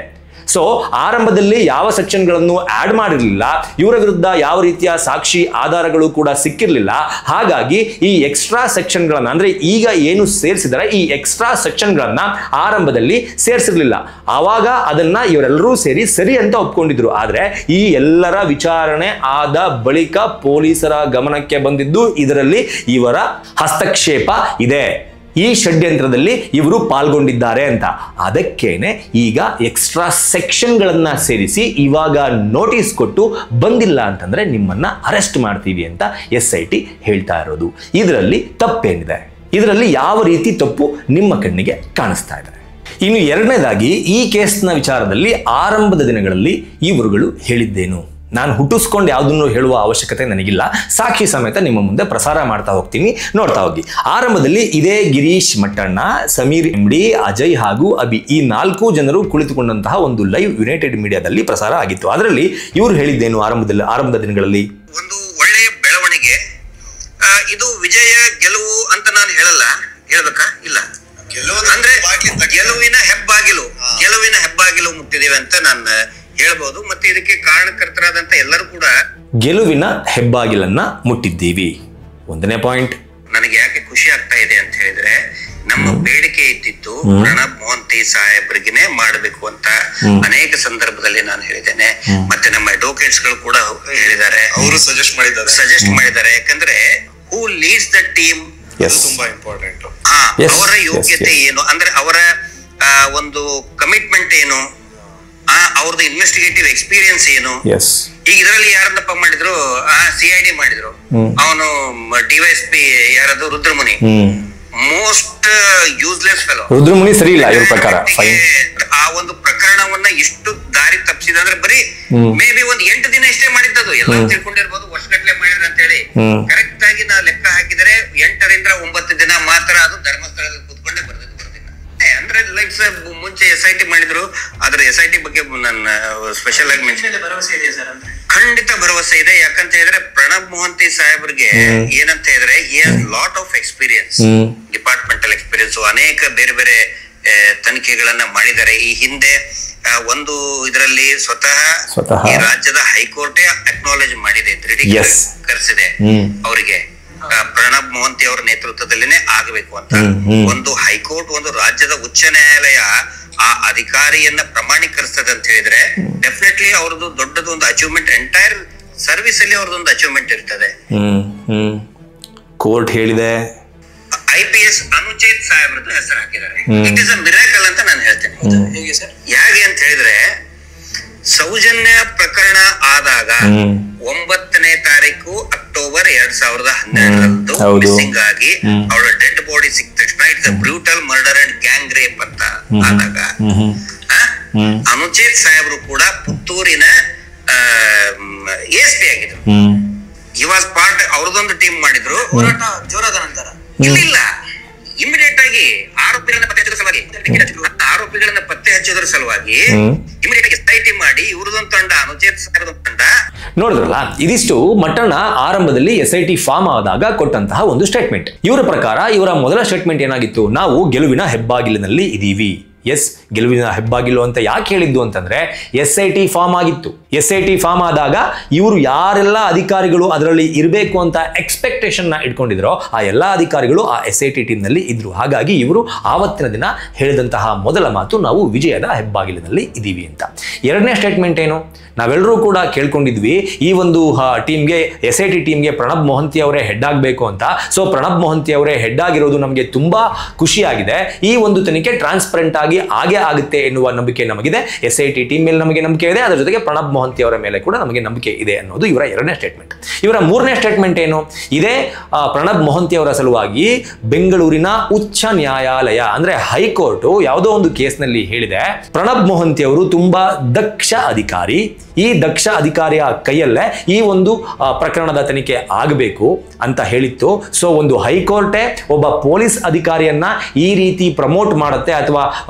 ಸೊ ಆರಂಭದಲ್ಲಿ ಯಾವ ಸೆಕ್ಷನ್ಗಳನ್ನು ಆಡ್ ಮಾಡಿರಲಿಲ್ಲ, ಇವರ ವಿರುದ್ಧ ಯಾವ ರೀತಿಯ ಸಾಕ್ಷಿ ಆಧಾರಗಳು ಕೂಡ ಸಿಕ್ಕಿರಲಿಲ್ಲ. ಹಾಗಾಗಿ ಈ ಎಕ್ಸ್ಟ್ರಾ ಸೆಕ್ಷನ್ಗಳನ್ನ ಅಂದ್ರೆ ಈಗ ಏನು ಸೇರಿಸಿದರೆ ಈ ಎಕ್ಸ್ಟ್ರಾ ಸೆಕ್ಷನ್ಗಳನ್ನ ಆರಂಭದಲ್ಲಿ ಸೇರಿಸಿರ್ಲಿಲ್ಲ. ಆವಾಗ ಅದನ್ನ ಇವರೆಲ್ಲರೂ ಸೇರಿ ಸರಿ ಅಂತ ಒಪ್ಕೊಂಡಿದ್ರು. ಆದ್ರೆ ಈ ಎಲ್ಲರ ವಿಚಾರಣೆ ಆದ ಬಳಿಕ ಪೊಲೀಸರ ಗಮನಕ್ಕೆ ಬಂದಿದ್ದು ಇದರಲ್ಲಿ ಇವರ ಹಸ್ತಕ್ಷೇಪ ಇದೆ, ಈ ಷಡ್ಯಂತ್ರದಲ್ಲಿ ಇವರು ಪಾಲ್ಗೊಂಡಿದ್ದಾರೆ ಅಂತ. ಅದಕ್ಕೇನೆ ಈಗ ಎಕ್ಸ್ಟ್ರಾ ಸೆಕ್ಷನ್ಗಳನ್ನ ಸೇರಿಸಿ ಇವಾಗ ನೋಟಿಸ್ ಕೊಟ್ಟು ಬಂದಿಲ್ಲ ಅಂತಂದ್ರೆ ನಿಮ್ಮನ್ನ ಅರೆಸ್ಟ್ ಮಾಡ್ತೀವಿ ಅಂತ SIT ಹೇಳ್ತಾ ಇರೋದು. ಇದರಲ್ಲಿ ತಪ್ಪೇನಿದೆ? ಇದರಲ್ಲಿ ಯಾವ ರೀತಿ ತಪ್ಪು ನಿಮ್ಮ ಕಣ್ಣಿಗೆ ಕಾಣಿಸ್ತಾ ಇದೆ? ಇನ್ನು ಎರಡನೇದಾಗಿ ಈ ಕೇಸ್ನ ವಿಚಾರದಲ್ಲಿ ಆರಂಭದ ದಿನಗಳಲ್ಲಿ ಇವರುಗಳು ಹೇಳಿದ್ದೇನು? ನಾನು ಹುಟ್ಟಿಸ್ಕೊಂಡು ಯಾವುದನ್ನು ಹೇಳುವ ಅವಶ್ಯಕತೆ ನನಗಿಲ್ಲ, ಸಾಕ್ಷಿ ಸಮೇತ ನಿಮ್ಮ ಮುಂದೆ ಪ್ರಸಾರ ಮಾಡ್ತಾ ಹೋಗ್ತೀನಿ, ನೋಡ್ತಾ ಹೋಗಿ. ಆರಂಭದಲ್ಲಿ ಇದೇ ಗಿರೀಶ್ ಮಟ್ಟಣ್ಣ, ಸಮೀರ್ MD, ಅಜಯ್ ಹಾಗೂ ಅಭಿ ಈ 4 ಜನರು ಕುಳಿತುಕೊಂಡಂತಹ ಒಂದು ಲೈವ್ ಯುನೈಟೆಡ್ ಮೀಡಿಯಾದಲ್ಲಿ ಪ್ರಸಾರ ಆಗಿತ್ತು. ಅದರಲ್ಲಿ ಇವರು ಹೇಳಿದ್ದೇನು? ಆರಂಭದ ದಿನಗಳಲ್ಲಿ ಒಂದು ಒಳ್ಳೆಯ ಬೆಳವಣಿಗೆ, ಇದು ವಿಜಯ ಗೆಲುವು ಅಂತ ನಾನು ಹೇಳ್ಬೇಕಾ? ಇಲ್ಲ, ಅಂದ್ರೆ ಗೆಲುವಿನ ಹೆಬ್ಬಾಗಿಲು ಮುಟ್ಟಿದ್ದೇವೆ ಅಂತ ನಾನು ಹೇಳ್ಬೋದು. ಮತ್ತೆ ಇದಕ್ಕೆ ಕಾರಣಕರ್ತರಾದಂತ ಎಲ್ಲರೂ ಕೂಡ ಗೆಲುವಿನ ಹೆಬ್ಬಾಗಿಲನ್ನ ಮುಟ್ಟಿದ್ದೀವಿ. 1ನೇ ಪಾಯಿಂಟ್, ನನಗೆ ಯಾಕೆ ಖುಷಿ ಆಗ್ತಾ ಇದೆ ಅಂತ ಹೇಳಿದ್ರೆ, ನಮ್ಮ ಬೇಡಿಕೆ ಇದ್ದಿತ್ತು ಪ್ರಣಬ್ ಮೊಹಂತಿ ಸಾಹೇಬ್ರಿಗೆನೆ ಮಾಡಬೇಕು ಅಂತ ಅನೇಕ ಸಂದರ್ಭದಲ್ಲಿ ನಾನು ಹೇಳಿದ್ದೇನೆ. ಮತ್ತೆ ನಮ್ಮ ಅಡ್ವೊಕೇಟ್ಸ್ ಗಳು ಕೂಡ ಹೇಳಿದ್ದಾರೆ, ಅವರು ಸಜೆಸ್ಟ್ ಮಾಡಿದ್ದಾರೆ. ಯಾಕಂದ್ರೆ ಹೂ ಲೀಡ್ಸ್ ದ ಟೀಮ್ ತುಂಬಾ ಇಂಪಾರ್ಟೆಂಟ್. ಅವರ ಯೋಗ್ಯತೆ ಏನು, ಅಂದ್ರೆ ಅವರ ಒಂದು ಕಮಿಟ್ಮೆಂಟ್ ಏನು, ಅವ್ರದ್ದು ಇನ್ವೆಸ್ಟಿಗೇಟಿವ್ ಎಕ್ಸ್ಪೀರಿಯನ್ಸ್ ಏನು. ಈಗ ಇದರಲ್ಲಿ ಯಾರನ್ನಪ್ಪ ಮಾಡಿದ್ರು, CID ಮಾಡಿದ್ರು, ಅವನು DYSP ಯಾರದು Rudramuni, most useless fellow. Rudramuni ಸರಿ ಇಲ್ಲ ಇವ್ರ ಪ್ರಕಾರ. ಆ ಒಂದು ಪ್ರಕರಣವನ್ನ ಇಷ್ಟು ದಾರಿ ತಪ್ಪಿಸಿದ ಅಂದ್ರೆ ಬರೀ ಮೇ ಬಿ ಒಂದು 8 ದಿನ ಇಷ್ಟೇ ಮಾಡಿದ್ದದು. ಎಲ್ಲ ತಿಳ್ಕೊಂಡಿರ್ಬೋದು ವರ್ಷಗಟ್ಟಲೆ ಮಾಡಿದ್ರೆ ಅಂತ ಹೇಳಿ. ಕರೆಕ್ಟ್ ಆಗಿ ನಾವು ಲೆಕ್ಕ ಹಾಕಿದರೆ 8 ರಿಂದ 9 ದಿನ ಮಾತ್ರ ಅದು ಧರ್ಮಸ್ಥಳದಲ್ಲಿ ಕೂತ್ಕೊಂಡೇ ಬರ್ದಿದ್ದು. ಅಂದ್ರೆ ಲೈಕ್ ಮುಂಚೆ SIT ಮಾಡಿದ್ರು, ಆದ್ರೆ SIT ಬಗ್ಗೆ ನನ್ನ ಸ್ಪೆಷಲ್ ಆಗಿ ಖಂಡಿತ ಭರವಸೆ ಇದೆ. ಯಾಕಂತ ಹೇಳಿದ್ರೆ ಪ್ರಣಬ್ ಮೊಹಂತಿ ಸಾಹೇಬ್ರಿಗೆ ಏನಂತ ಹೇಳಿದ್ರೆ lot of experience, departmental experience, ಅನೇಕ ಬೇರೆ ಬೇರೆ ತನಿಖೆಗಳನ್ನ ಮಾಡಿದ್ದಾರೆ. ಈ ಹಿಂದೆ ಒಂದು ಇದರಲ್ಲಿ ಸ್ವತಃ ಈ ರಾಜ್ಯದ ಹೈಕೋರ್ಟೇ ಅಕ್ನಾಲೇಜ್ ಮಾಡಿದೆ, ದೃಢೀಕರಿಸಿದೆ ಅವರಿಗೆ ಪ್ರಣಬ್ ಮೊಹಂತಿ ಅವರ ನೇತೃತ್ವದಲ್ಲಿನೇ ಆಗಬೇಕು ಅಂತ. ಒಂದು ಹೈಕೋರ್ಟ್, ಒಂದು ರಾಜ್ಯದ ಉಚ್ಚ ನ್ಯಾಯಾಲಯ ಆ ಅಧಿಕಾರಿಯನ್ನ ಪ್ರಮಾಣೀಕರಿಸ್ತದೆ ಅಂತ ಹೇಳಿದ್ರೆ ಡೆಫಿನೆಟ್ಲಿ ಅವ್ರದ್ದು ದೊಡ್ಡದು ಒಂದು ಅಚೀವ್ಮೆಂಟ್, ಎಂಟೈರ್ ಸರ್ವಿಸ್ ಅಲ್ಲಿ ಅವ್ರದ್ದೊಂದು ಅಚೀವ್ಮೆಂಟ್ ಇರ್ತದೆ. ಕೋರ್ಟ್ ಹೇಳಿದೆ. IPS ಅನುಚೇತ್ ಸಾಹೇಬ್ರದ್ದು ಹೆಸರು ಹಾಕಿದ್ದಾರೆ. ಇಟ್ ಇಸ್ ಅ ಮಿರಾಕಲ್ ಅಂತ ನಾನು ಹೇಳ್ತೇನೆ. ಹೇಗೆ ಅಂತ ಹೇಳಿದ್ರೆ, ಸೌಜನ್ಯ ಪ್ರಕರಣ ಆದಾಗ 9ನೇ ತಾರೀಕು ಅಕ್ಟೋಬರ್ 2012ರಂದು ಮಿಸ್ಸಿಂಗ್ ಆಗಿ ಅವಳ ಡೆಡ್ ಬಾಡಿ ಸಿಕ್ಕ ತಕ್ಷಣ it's a brutal murder and gang rape ಅಂತ ಆದಾಗ ಅನುಚೇತ್ ಸಾಹೇಬ್ರು ಕೂಡ ಪುತ್ತೂರಿನ ASP ಆಗಿದ್ರು. ಹಿ ವಾಸ್ ಪಾರ್ಟ್, ಅವ್ರದೊಂದು ಟೀಮ್ ಮಾಡಿದ್ರು. ಹೋರಾಟ ಜೋರಾದ ನಂತರ ಇಲ್ಲ ಇಮಿಡಿಯೇಟ್ ಆಗಿ ಆರೋಪಿಗಳನ್ನ ಪತ್ತೆ ಹಚ್ಚೋದ್ರ ಸಲುವಾಗಿ ಇಮಿಡಿಯೇಟ್ ಆಗಿ SIT ಮಾಡಿ ಇವ್ರದೊಂದು ತಂಡ, ಅನುಚೇತ್ ಸಾಹೇಬ್ರ ತಂಡ. ನೋಡಿದ್ರಲ್ಲ, ಇದಿಷ್ಟು ಮಟ್ಟಣ್ಣ ಆರಂಭದಲ್ಲಿ SIT ಫಾರ್ಮ್ ಆದಾಗ ಕೊಟ್ಟಂತಹ ಒಂದು ಸ್ಟೇಟ್ಮೆಂಟ್. ಇವರ ಪ್ರಕಾರ ಇವರ ಮೊದಲ ಸ್ಟೇಟ್ಮೆಂಟ್ ಏನಾಗಿತ್ತು? ನಾವು ಗೆಲುವಿನ ಹೆಬ್ಬಾಗಿಲಿನಲ್ಲಿ ಇದೀವಿ. ಗೆಲುವಿನ ಹೆಬ್ಬಾಗಿಲು ಅಂತ ಯಾಕೆ ಹೇಳಿದ್ದು ಅಂತಂದ್ರೆ, SIT ಫಾರ್ಮ್ ಆಗಿತ್ತು. SIT ಫಾರ್ಮ್ ಆದಾಗ ಇವರು ಯಾರೆಲ್ಲ ಅಧಿಕಾರಿಗಳು ಅದರಲ್ಲಿ ಇರಬೇಕು ಅಂತ ಎಕ್ಸ್ಪೆಕ್ಟೇಷನ್ ನ ಇಟ್ಕೊಂಡಿದ್ರು, ಆ ಎಲ್ಲಾ ಅಧಿಕಾರಿಗಳು ಆ SIT ಟೀಮ್ ನಲ್ಲಿ ಇದ್ರು. ಹಾಗಾಗಿ ಇವರು ಆವತ್ತಿನ ದಿನ ಹೇಳಿದಂತಹ ಮೊದಲ ಮಾತು, ನಾವು ವಿಜಯದ ಹೆಬ್ಬಾಗಿಲಿನಲ್ಲಿ ಇದೀವಿ ಅಂತ. ಎರಡನೇ ಸ್ಟೇಟ್ಮೆಂಟ್ ಏನು? ನಾವೆಲ್ಲರೂ ಕೂಡ ಕೇಳ್ಕೊಂಡಿದ್ವಿ, ಈ ಒಂದು ಟೀಮ್ಗೆ, SIT ಟೀಮ್ಗೆ ಪ್ರಣಬ್ ಮೊಹಂತಿ ಅವರೇ ಹೆಡ್ ಆಗಬೇಕು ಅಂತ. ಸೊ ಪ್ರಣಬ್ ಮೊಹಂತಿ ಅವರೇ ಹೆಡ್ ಆಗಿರೋದು ನಮಗೆ ತುಂಬಾ ಖುಷಿಯಾಗಿದೆ. ಈ ಒಂದು ತನಿಖೆ ಟ್ರಾನ್ಸ್ಪರೆಂಟ್ ಆಗಿ ಆಗೇ ಆಗುತ್ತೆ ಎನ್ನುವ ನಂಬಿಕೆ ನಮಗಿದೆ. SIT ಟೀಮ್ ಮೇಲೆ ನಮಗೆ ನಂಬಿಕೆ ಇದೆ, ಅದರ ಜೊತೆಗೆ ಪ್ರಣಬ್ ಮೊಹಂತಿ ಅವರ ಮೇಲೆ ಕೂಡ ನಮಗೆ ನಂಬಿಕೆ ಇದೆ ಅನ್ನೋದು ಇವರ ಎರಡನೇ ಸ್ಟೇಟ್ಮೆಂಟ್. ಇವರ ಮೂರನೇ ಸ್ಟೇಟ್ಮೆಂಟ್ ಏನು? ಇದೇ ಪ್ರಣಬ್ ಮೊಹಂತಿ ಅವರ ಸಲುವಾಗಿ ಬೆಂಗಳೂರಿನ ಉಚ್ಚ ನ್ಯಾಯಾಲಯ ಅಂದ್ರೆ ಹೈಕೋರ್ಟ್ ಯಾವುದೋ ಒಂದು ಕೇಸ್ನಲ್ಲಿ ಹೇಳಿದೆ, ಪ್ರಣಬ್ ಮೊಹಂತಿ ಅವರು ತುಂಬಾ ದಕ್ಷ ಅಧಿಕಾರಿ, ಈ ದಕ್ಷ ಅಧಿಕಾರಿಯ ಕೈಯಲ್ಲೇ ಈ ಒಂದು ಪ್ರಕರಣದ ತನಿಖೆ ಆಗಬೇಕು ಅಂತ ಹೇಳಿತ್ತು. ಸೊ ಒಂದು ಹೈಕೋರ್ಟೇ ಒಬ್ಬ ಪೊಲೀಸ್ ಅಧಿಕಾರಿಯನ್ನ ಈ ರೀತಿ ಪ್ರಮೋಟ್ ಮಾಡುತ್ತೆ ಅಥವಾ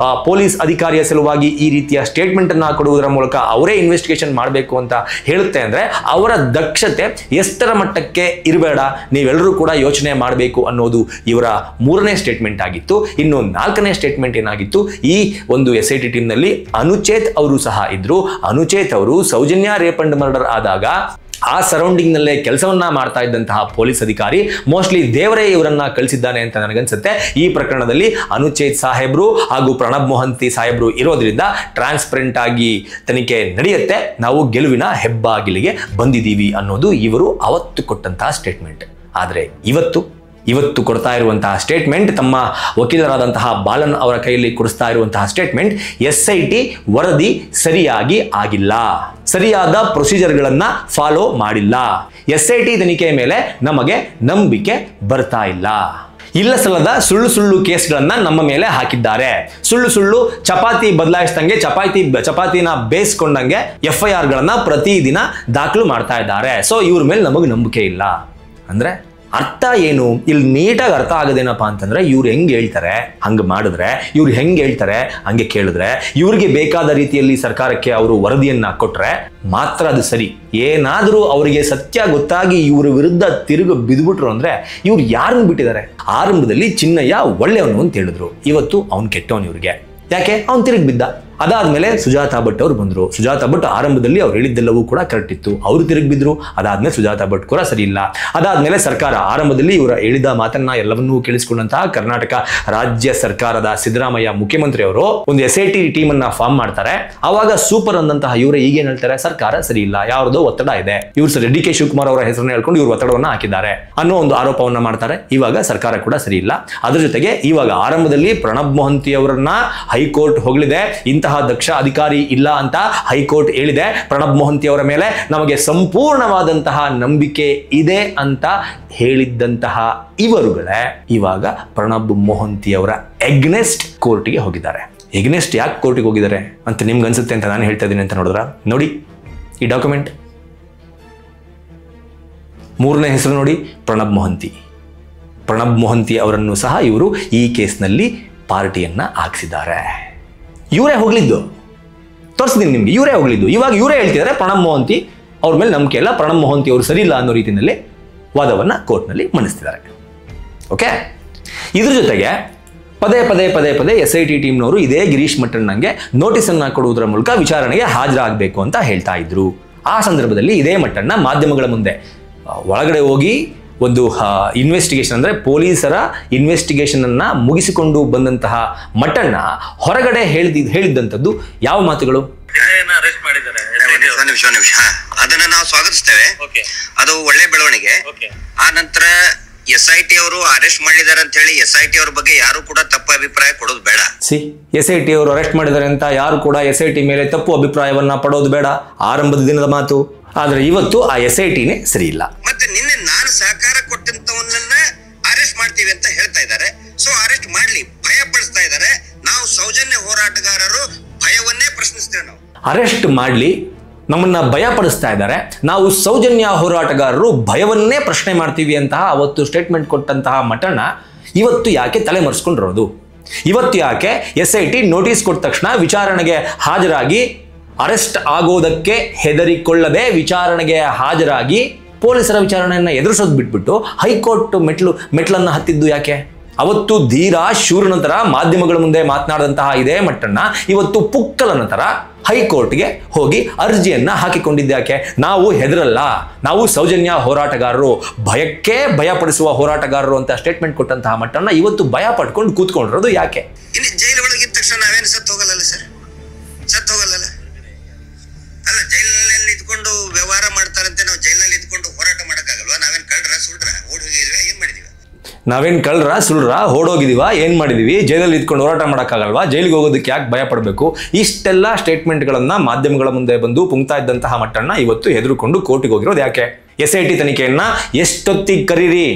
ಪೊಲೀಸ್ ಅಧಿಕಾರಿಯ ಸಲುವಾಗಿ ಈ ರೀತಿಯ ಸ್ಟೇಟ್ಮೆಂಟ್ ಅನ್ನ ಕೊಡುವುದರ ಮೂಲಕ ಅವರೇ ಇನ್ವೆಸ್ಟಿಗೇಷನ್ ಮಾಡಬೇಕು ಅಂತ ಹೇಳುತ್ತೆ ಅಂದ್ರೆ ಅವರ ದಕ್ಷತೆ ಎಷ್ಟರ ಮಟ್ಟಕ್ಕೆ ಇರಬೇಡ, ನೀವೆಲ್ಲರೂ ಕೂಡ ಯೋಚನೆ ಮಾಡಬೇಕು ಅನ್ನೋದು ಇವರ 3ನೇ ಸ್ಟೇಟ್ಮೆಂಟ್ ಆಗಿತ್ತು. ಇನ್ನು 4ನೇ ಸ್ಟೇಟ್ಮೆಂಟ್ ಏನಾಗಿತ್ತು, ಈ ಒಂದು SIT ಟೀಮ್ ನಲ್ಲಿ ಅನುಚೇತ್ ಅವರು ಸಹ ಇದ್ರು. ಅನುಚೇತ್ ಅವರು ಸೌಜನ್ಯ ರೇಪ್ ಅಂಡ್ ಮರ್ಡರ್ ಆದಾಗ ಆ ಸರೌಂಡಿಂಗ್ ನಲ್ಲೇ ಕೆಲಸವನ್ನ ಮಾಡ್ತಾ ಇದ್ದಂತಹ ಪೊಲೀಸ್ ಅಧಿಕಾರಿ, ಮೋಸ್ಟ್ಲಿ ದೇವರೇ ಇವರನ್ನ ಕಳಿಸಿದ್ದಾನೆ ಅಂತ ನನಗನ್ಸುತ್ತೆ. ಈ ಪ್ರಕರಣದಲ್ಲಿ ಅನುಚೇತ್ ಸಾಹೇಬ್ರು ಹಾಗೂ ಪ್ರಣಬ್ ಮೊಹಂತಿ ಸಾಹೇಬ್ರು ಇರೋದ್ರಿಂದ ಟ್ರಾನ್ಸ್ಪರೆಂಟ್ ಆಗಿ ತನಿಖೆ ನಡೆಯುತ್ತೆ, ನಾವು ಗೆಲುವಿನ ಹೆಬ್ಬಾಗಿಲಿಗೆ ಬಂದಿದ್ದೀವಿ ಅನ್ನೋದು ಇವರು ಅವತ್ತು ಕೊಟ್ಟಂತಹ ಸ್ಟೇಟ್ಮೆಂಟ್. ಆದರೆ ಇವತ್ತು ಕೊಡ್ತಾ ಇರುವಂತಹ ಸ್ಟೇಟ್ಮೆಂಟ್, ತಮ್ಮ ವಕೀಲರಾದಂತಹ ಬಾಲನ್ ಅವರ ಕೈಯಲ್ಲಿ ಕೊಡಿಸ್ತಾ ಇರುವಂತಹ ಸ್ಟೇಟ್ಮೆಂಟ್, SIT ವರದಿ ಸರಿಯಾಗಿ ಆಗಿಲ್ಲ, ಸರಿಯಾದ ಪ್ರೊಸೀಜರ್ಗಳನ್ನ ಫಾಲೋ ಮಾಡಿಲ್ಲ, SIT ತನಿಖೆ ಮೇಲೆ ನಮಗೆ ನಂಬಿಕೆ ಬರ್ತಾ ಇಲ್ಲ, ಇಲ್ಲ ಸಲ್ಲದ ಸುಳ್ಳು ಕೇಸ್ಗಳನ್ನ ನಮ್ಮ ಮೇಲೆ ಹಾಕಿದ್ದಾರೆ, ಸುಳ್ಳು ಚಪಾತಿ ಬದಲಾಯಿಸಿದಂಗೆ ಚಪಾತಿನ ಬೇಯಿಸ್ಕೊಂಡಂಗೆ FIR ಗಳನ್ನ ಪ್ರತಿದಿನ ದಾಖಲು ಮಾಡ್ತಾ ಇದ್ದಾರೆ. ಸೊ ಇವ್ರ ಮೇಲೆ ನಮಗೆ ನಂಬಿಕೆ ಇಲ್ಲ ಅಂದ್ರೆ ಅರ್ಥ ಏನು? ಇಲ್ಲಿ ನೀಟಾಗಿ ಅರ್ಥ ಆಗೋದೇನಪ್ಪ ಅಂತಂದ್ರೆ, ಇವ್ರು ಹೆಂಗೆ ಹೇಳ್ತಾರೆ ಹಂಗೆ ಮಾಡಿದ್ರೆ, ಇವ್ರು ಹೆಂಗೆ ಹೇಳ್ತಾರೆ ಹಂಗೆ ಕೇಳಿದ್ರೆ, ಇವ್ರಿಗೆ ಬೇಕಾದ ರೀತಿಯಲ್ಲಿ ಸರ್ಕಾರಕ್ಕೆ ಅವರು ವರದಿಯನ್ನ ಕೊಟ್ರೆ ಮಾತ್ರ ಅದು ಸರಿ. ಏನಾದರೂ ಅವರಿಗೆ ಸತ್ಯ ಗೊತ್ತಾಗಿ ಇವ್ರ ವಿರುದ್ಧ ತಿರುಗಿ ಬಿದ್ಬಿಟ್ರು ಅಂದ್ರೆ ಇವ್ರು ಯಾರನ್ನು ಬಿಟ್ಟಿದ್ದಾರೆ? ಆರಂಭದಲ್ಲಿ ಚಿನ್ನಯ್ಯ ಒಳ್ಳೆಯವನು ಅಂತ ಹೇಳಿದ್ರು, ಇವತ್ತು ಅವ್ನು ಕೆಟ್ಟವನು. ಇವ್ರಿಗೆ ಯಾಕೆ? ಅವ್ನು ತಿರುಗಿ ಬಿದ್ದ. ಅದಾದ್ಮೇಲೆ ಸುಜಾತಾ ಭಟ್ ಅವರು ಬಂದರು. ಸುಜಾತಾ ಭಟ್ ಆರಂಭದಲ್ಲಿ ಅವ್ರು ಹೇಳಿದ್ದೆಲ್ಲವೂ ಕೂಡ ಕರೆಕ್ಟ್ ಇತ್ತು, ಅವರು ತಿರುಗಿ ಬಿದ್ರು. ಅದಾದ್ಮೇಲೆ ಸುಜಾತಾ ಭಟ್ ಕೂಡ ಸರಿ ಇಲ್ಲ. ಅದಾದ್ಮೇಲೆ ಸರ್ಕಾರ ಆರಂಭದಲ್ಲಿ ಇವರ ಹೇಳಿದ ಮಾತನ್ನ ಎಲ್ಲವನ್ನೂ ಕೇಳಿಸಿಕೊಂಡಂತಹ ಕರ್ನಾಟಕ ರಾಜ್ಯ ಸರ್ಕಾರದ ಸಿದ್ದರಾಮಯ್ಯ ಮುಖ್ಯಮಂತ್ರಿ ಅವರು ಒಂದು SIT ಟೀಮ್ ಅನ್ನ ಫಾರ್ಮ್ ಮಾಡ್ತಾರೆ. ಅವಾಗ ಸೂಪರ್ ಅಂದಂತಹ ಇವರೇ ಈಗೇನ್ ಹೇಳ್ತಾರೆ, ಸರ್ಕಾರ ಸರಿ ಇಲ್ಲ, ಯಾವ್ದೋ ಒತ್ತಡ ಇದೆ, ಇವ್ರು DK ಶಿವಕುಮಾರ್ ಅವರ ಹೆಸರನ್ನ ಹೇಳ್ಕೊಂಡು ಇವ್ರು ಒತ್ತಡವನ್ನ ಹಾಕಿದ್ದಾರೆ ಅನ್ನೋ ಒಂದು ಆರೋಪವನ್ನ ಮಾಡ್ತಾರೆ. ಇವಾಗ ಸರ್ಕಾರ ಕೂಡ ಸರಿ ಇಲ್ಲ. ಅದ್ರ ಜೊತೆಗೆ ಇವಾಗ ಆರಂಭದಲ್ಲಿ ಪ್ರಣಬ್ ಮೊಹಂತಿ ಅವರನ್ನ ಹೈಕೋರ್ಟ್ ಹೊಗಳಿದೆ, ಇಂತಹ ದಕ್ಷ ಅಧಿಕಾರಿ ಇಲ್ಲ ಅಂತ ಹೈಕೋರ್ಟ್ ಹೇಳಿದೆ. ಪ್ರಣಬ್ ಮೊಹಂತಿ ಅವರ ಮೇಲೆ ನಮಗೆ ಸಂಪೂರ್ಣವಾದಂತಹ ನಂಬಿಕೆ ಇದೆ ಅಂತ ಹೇಳಿದ್ದಂತಹ ಇವರುಗಳೇ ಇವಾಗ ಪ್ರಣಬ್ ಮೊಹಂತಿ ಅವರ ಎಗ್ನೆಸ್ಟ್ ಕೋರ್ಟ್ಗೆ ಹೋಗಿದ್ದಾರೆ. ಎಗ್ನೆಸ್ಟ್ ಯಾಕೆ ಕೋರ್ಟ್ಗೆ ಹೋಗಿದ್ದಾರೆ ಅಂತ ನಿಮ್ಗೆ ಅನ್ಸುತ್ತೆ ಅಂತ ನಾನು ಹೇಳ್ತಾ ಇದ್ದೀನಿ ಅಂತ ನೋಡಿದ್ರ, ನೋಡಿ ಈ ಡಾಕ್ಯುಮೆಂಟ್ 3ನೇ ಹೆಸರು ನೋಡಿ, ಪ್ರಣಬ್ ಮೊಹಂತಿ ಅವರನ್ನು ಸಹ ಇವರು ಈ ಕೇಸ್ನಲ್ಲಿ ಪಾರ್ಟಿಯನ್ನ ಹಾಕ್ಸಿದ್ದಾರೆ. ಇವರೇ ಹೋಗ್ಲಿದ್ದು, ತೋರಿಸ್ತೀನಿ ನಿಮ್ಗೆ, ಇವರೇ ಹೋಗ್ಲಿದ್ದು. ಇವಾಗ ಇವರೇ ಹೇಳ್ತಿದ್ದಾರೆ ಪ್ರಣಬ್ ಮೊಹಂತಿ ಅವ್ರ ಮೇಲೆ ನಂಬಿಕೆ ಇಲ್ಲ, ಪ್ರಣಬ್ ಮೊಹಂತಿ ಅವರು ಸರಿ ಇಲ್ಲ ಅನ್ನೋ ರೀತಿಯಲ್ಲಿ ವಾದವನ್ನ ಕೋರ್ಟ್ನಲ್ಲಿ ಮಂಡಿಸ್ತಿದ್ದಾರೆ. ಓಕೆ, ಇದ್ರ ಜೊತೆಗೆ ಪದೇ SIT ಟೀಮ್ನವರು ಇದೇ ಗಿರೀಶ್ ಮಟ್ಟಣ್ಣಂಗೆ ನೋಟಿಸ್ ಅನ್ನ ಕೊಡುವುದರ ಮೂಲಕ ವಿಚಾರಣೆಗೆ ಹಾಜರಾಗಬೇಕು ಅಂತ ಹೇಳ್ತಾ ಇದ್ರು. ಆ ಸಂದರ್ಭದಲ್ಲಿ ಇದೇ ಮಟ್ಟಣ್ಣ ಮಾಧ್ಯಮಗಳ ಮುಂದೆ ಒಳಗಡೆ ಹೋಗಿ ಒಂದು ಇನ್ವೆಸ್ಟಿಗೇಷನ್ ಅಂದ್ರೆ ಪೊಲೀಸರ ಇನ್ವೆಸ್ಟಿಗೇಷನ್ ಅನ್ನ ಮುಗಿಸಿಕೊಂಡು ಬಂದಂತಹ ಮಟ್ಟಣ್ಣ ಹೊರಗಡೆ ಹೇಳಿದ್ದಂಥದ್ದು ಯಾವ ಮಾತುಗಳು? ಅದನ್ನ ನಾವು ಸ್ವಾಗತಿಸ್ತೇವೆ, ಅದು ಒಳ್ಳೆ ಬೆಳವಣಿಗೆ. ಆ ನಂತರ SIT ಅವರು ಅರೆಸ್ಟ್ ಮಾಡಿದ್ದಾರೆ ಅಂತ ಹೇಳಿ SIT ಅವ್ರ ಬಗ್ಗೆ ಯಾರು ಕೂಡ ತಪ್ಪು ಅಭಿಪ್ರಾಯ ಕೊಡೋದು ಬೇಡ. SIT ಅವರು ಅರೆಸ್ಟ್ ಮಾಡಿದ್ದಾರೆ ಅಂತ ಯಾರು ಕೂಡ SIT ಮೇಲೆ ತಪ್ಪು ಅಭಿಪ್ರಾಯವನ್ನ ಪಡೋದು ಬೇಡ, ಆರಂಭದ ದಿನದ ಮಾತು. ಆದ್ರೆ ಇವತ್ತು ಆ SITನೇ ಸರಿ ಇಲ್ಲ. ಮತ್ತೆ ನಿನ್ನೆ ನಾನು ಸಹಕಾರ ಕೊಟ್ಟಂತವನ್ನ ಅರೆಸ್ಟ್ ಮಾಡ್ತೀವಿ ಅಂತ ಹೇಳ್ತಾ ಇದ್ದಾರೆ. ಸೊ ಅರೆಸ್ಟ್ ಮಾಡ್ಲಿ, ಭಯ ಪಡಿಸ್ತಾ ಇದ್ದಾರೆ. ನಾವು ಸೌಜನ್ಯ ಹೋರಾಟಗಾರರು ಭಯವನ್ನೇ ಪ್ರಶ್ನಿಸ್ತೇವೆ. ನಾವು ಅರೆಸ್ಟ್ ಮಾಡ್ಲಿ, ನಮ್ಮನ್ನ ಭಯ ಪಡಿಸ್ತಾ ಇದ್ದಾರೆ, ನಾವು ಸೌಜನ್ಯ ಹೋರಾಟಗಾರರು ಭಯವನ್ನೇ ಪ್ರಶ್ನೆ ಮಾಡ್ತೀವಿ ಅಂತಹ ಅವತ್ತು ಸ್ಟೇಟ್ಮೆಂಟ್ ಕೊಟ್ಟಂತಹ ಮಟ್ಟಣ್ಣ ಇವತ್ತು ಯಾಕೆ ತಲೆ ಮರೆಸ್ಕೊಂಡಿರೋದು? ಇವತ್ತು ಯಾಕೆ SIT ನೋಟಿಸ್ ಕೊಟ್ಟ ತಕ್ಷಣ ವಿಚಾರಣೆಗೆ ಹಾಜರಾಗಿ ಅರೆಸ್ಟ್ ಆಗೋದಕ್ಕೆ ಹೆದರಿಕೊಳ್ಳದೆ ವಿಚಾರಣೆಗೆ ಹಾಜರಾಗಿ ಪೊಲೀಸರ ವಿಚಾರಣೆಯನ್ನ ಎದುರಿಸೋದು ಬಿಟ್ಬಿಟ್ಟು ಹೈಕೋರ್ಟ್ ಮೆಟ್ಲನ್ನ ಹತ್ತಿದ್ದು ಯಾಕೆ? ಅವತ್ತು ಧೀರ ಶೂರ ನಂತರ ಮಾಧ್ಯಮಗಳ ಮುಂದೆ ಮಾತನಾಡಿದಂತಹ ಇದೇ ಮಟ್ಟಣ್ಣ ಇವತ್ತು ಪುಕ್ಕಲ ನಂತರ ಹೈಕೋರ್ಟ್ಗೆ ಹೋಗಿ ಅರ್ಜಿಯನ್ನ ಹಾಕಿಕೊಂಡಿದ್ಯಾಕೆ? ನಾವು ಹೆದರಲ್ಲ, ನಾವು ಸೌಜನ್ಯ ಹೋರಾಟಗಾರರು, ಭಯಕ್ಕೆ ಭಯಪಡಿಸುವ ಹೋರಾಟಗಾರರು ಅಂತ ಸ್ಟೇಟ್ಮೆಂಟ್ ಕೊಟ್ಟಂತಹ ಮಟ್ಟಣ್ಣ ಇವತ್ತು ಭಯ ಪಟ್ಕೊಂಡು ಕೂತ್ಕೊಂಡಿರೋದು ಯಾಕೆ? ಜೈಲು ಒಳಗಿದ್ದ ತಕ್ಷಣ ನಾವೇನು ಸತ್ತು ಹೋಗಲ್ಲ ಸರ್, ಸತ್ತು ಹೋಗಲ್ಲ. ಅಲ್ಲ, ಜೈಲಿನಲ್ಲಿ ಇದ್ಕೊಂಡು ವ್ಯವಹಾರ ಮಾಡ್ತಾರಂತೆ, ನಾವು ಜೈಲಿನಲ್ಲಿ ಇದ್ಕೊಂಡು ಹೋರಾಟ ಮಾಡಕ್ಕಾಗಲ್ವಾ? ನಾವೇನ್ ಕಳ್ರ ಸುಳ್ರ ಓಡಿ ಹೋಗಿದ್ವಿ, ಏನ್ ಮಾಡಿದೀವಿ? ನಾವೇನ್ ಕಳ್ರ ಸುಳ್ರ ಓಡೋಗಿದೀವ, ಏನ್ ಮಾಡಿದೀವಿ? ಜೈಲಲ್ಲಿ ಇದ್ಕೊಂಡು ಹೋರಾಟ ಮಾಡಕ್ಕಾಗಲ್ವಾ? ಜೈಲಿಗೆ ಹೋಗೋದಕ್ಕೆ ಯಾಕೆ ಭಯ ಪಡಬೇಕು? ಇಷ್ಟೆಲ್ಲ ಸ್ಟೇಟ್ಮೆಂಟ್ಗಳನ್ನ ಮಾಧ್ಯಮಗಳ ಮುಂದೆ ಬಂದು ಪುಂಕ್ತಾ ಇದ್ದಂತಹ ಮಟ್ಟಣ್ಣ ಇವತ್ತು ಹೆದರ್ಕೊಂಡು ಕೋರ್ಟಿಗೆ ಹೋಗಿರೋದು ಯಾಕೆ? SIT ತನಿಖೆಯನ್ನ ಎಷ್ಟೊತ್ತಿಗೆ ಕರೀರಿ,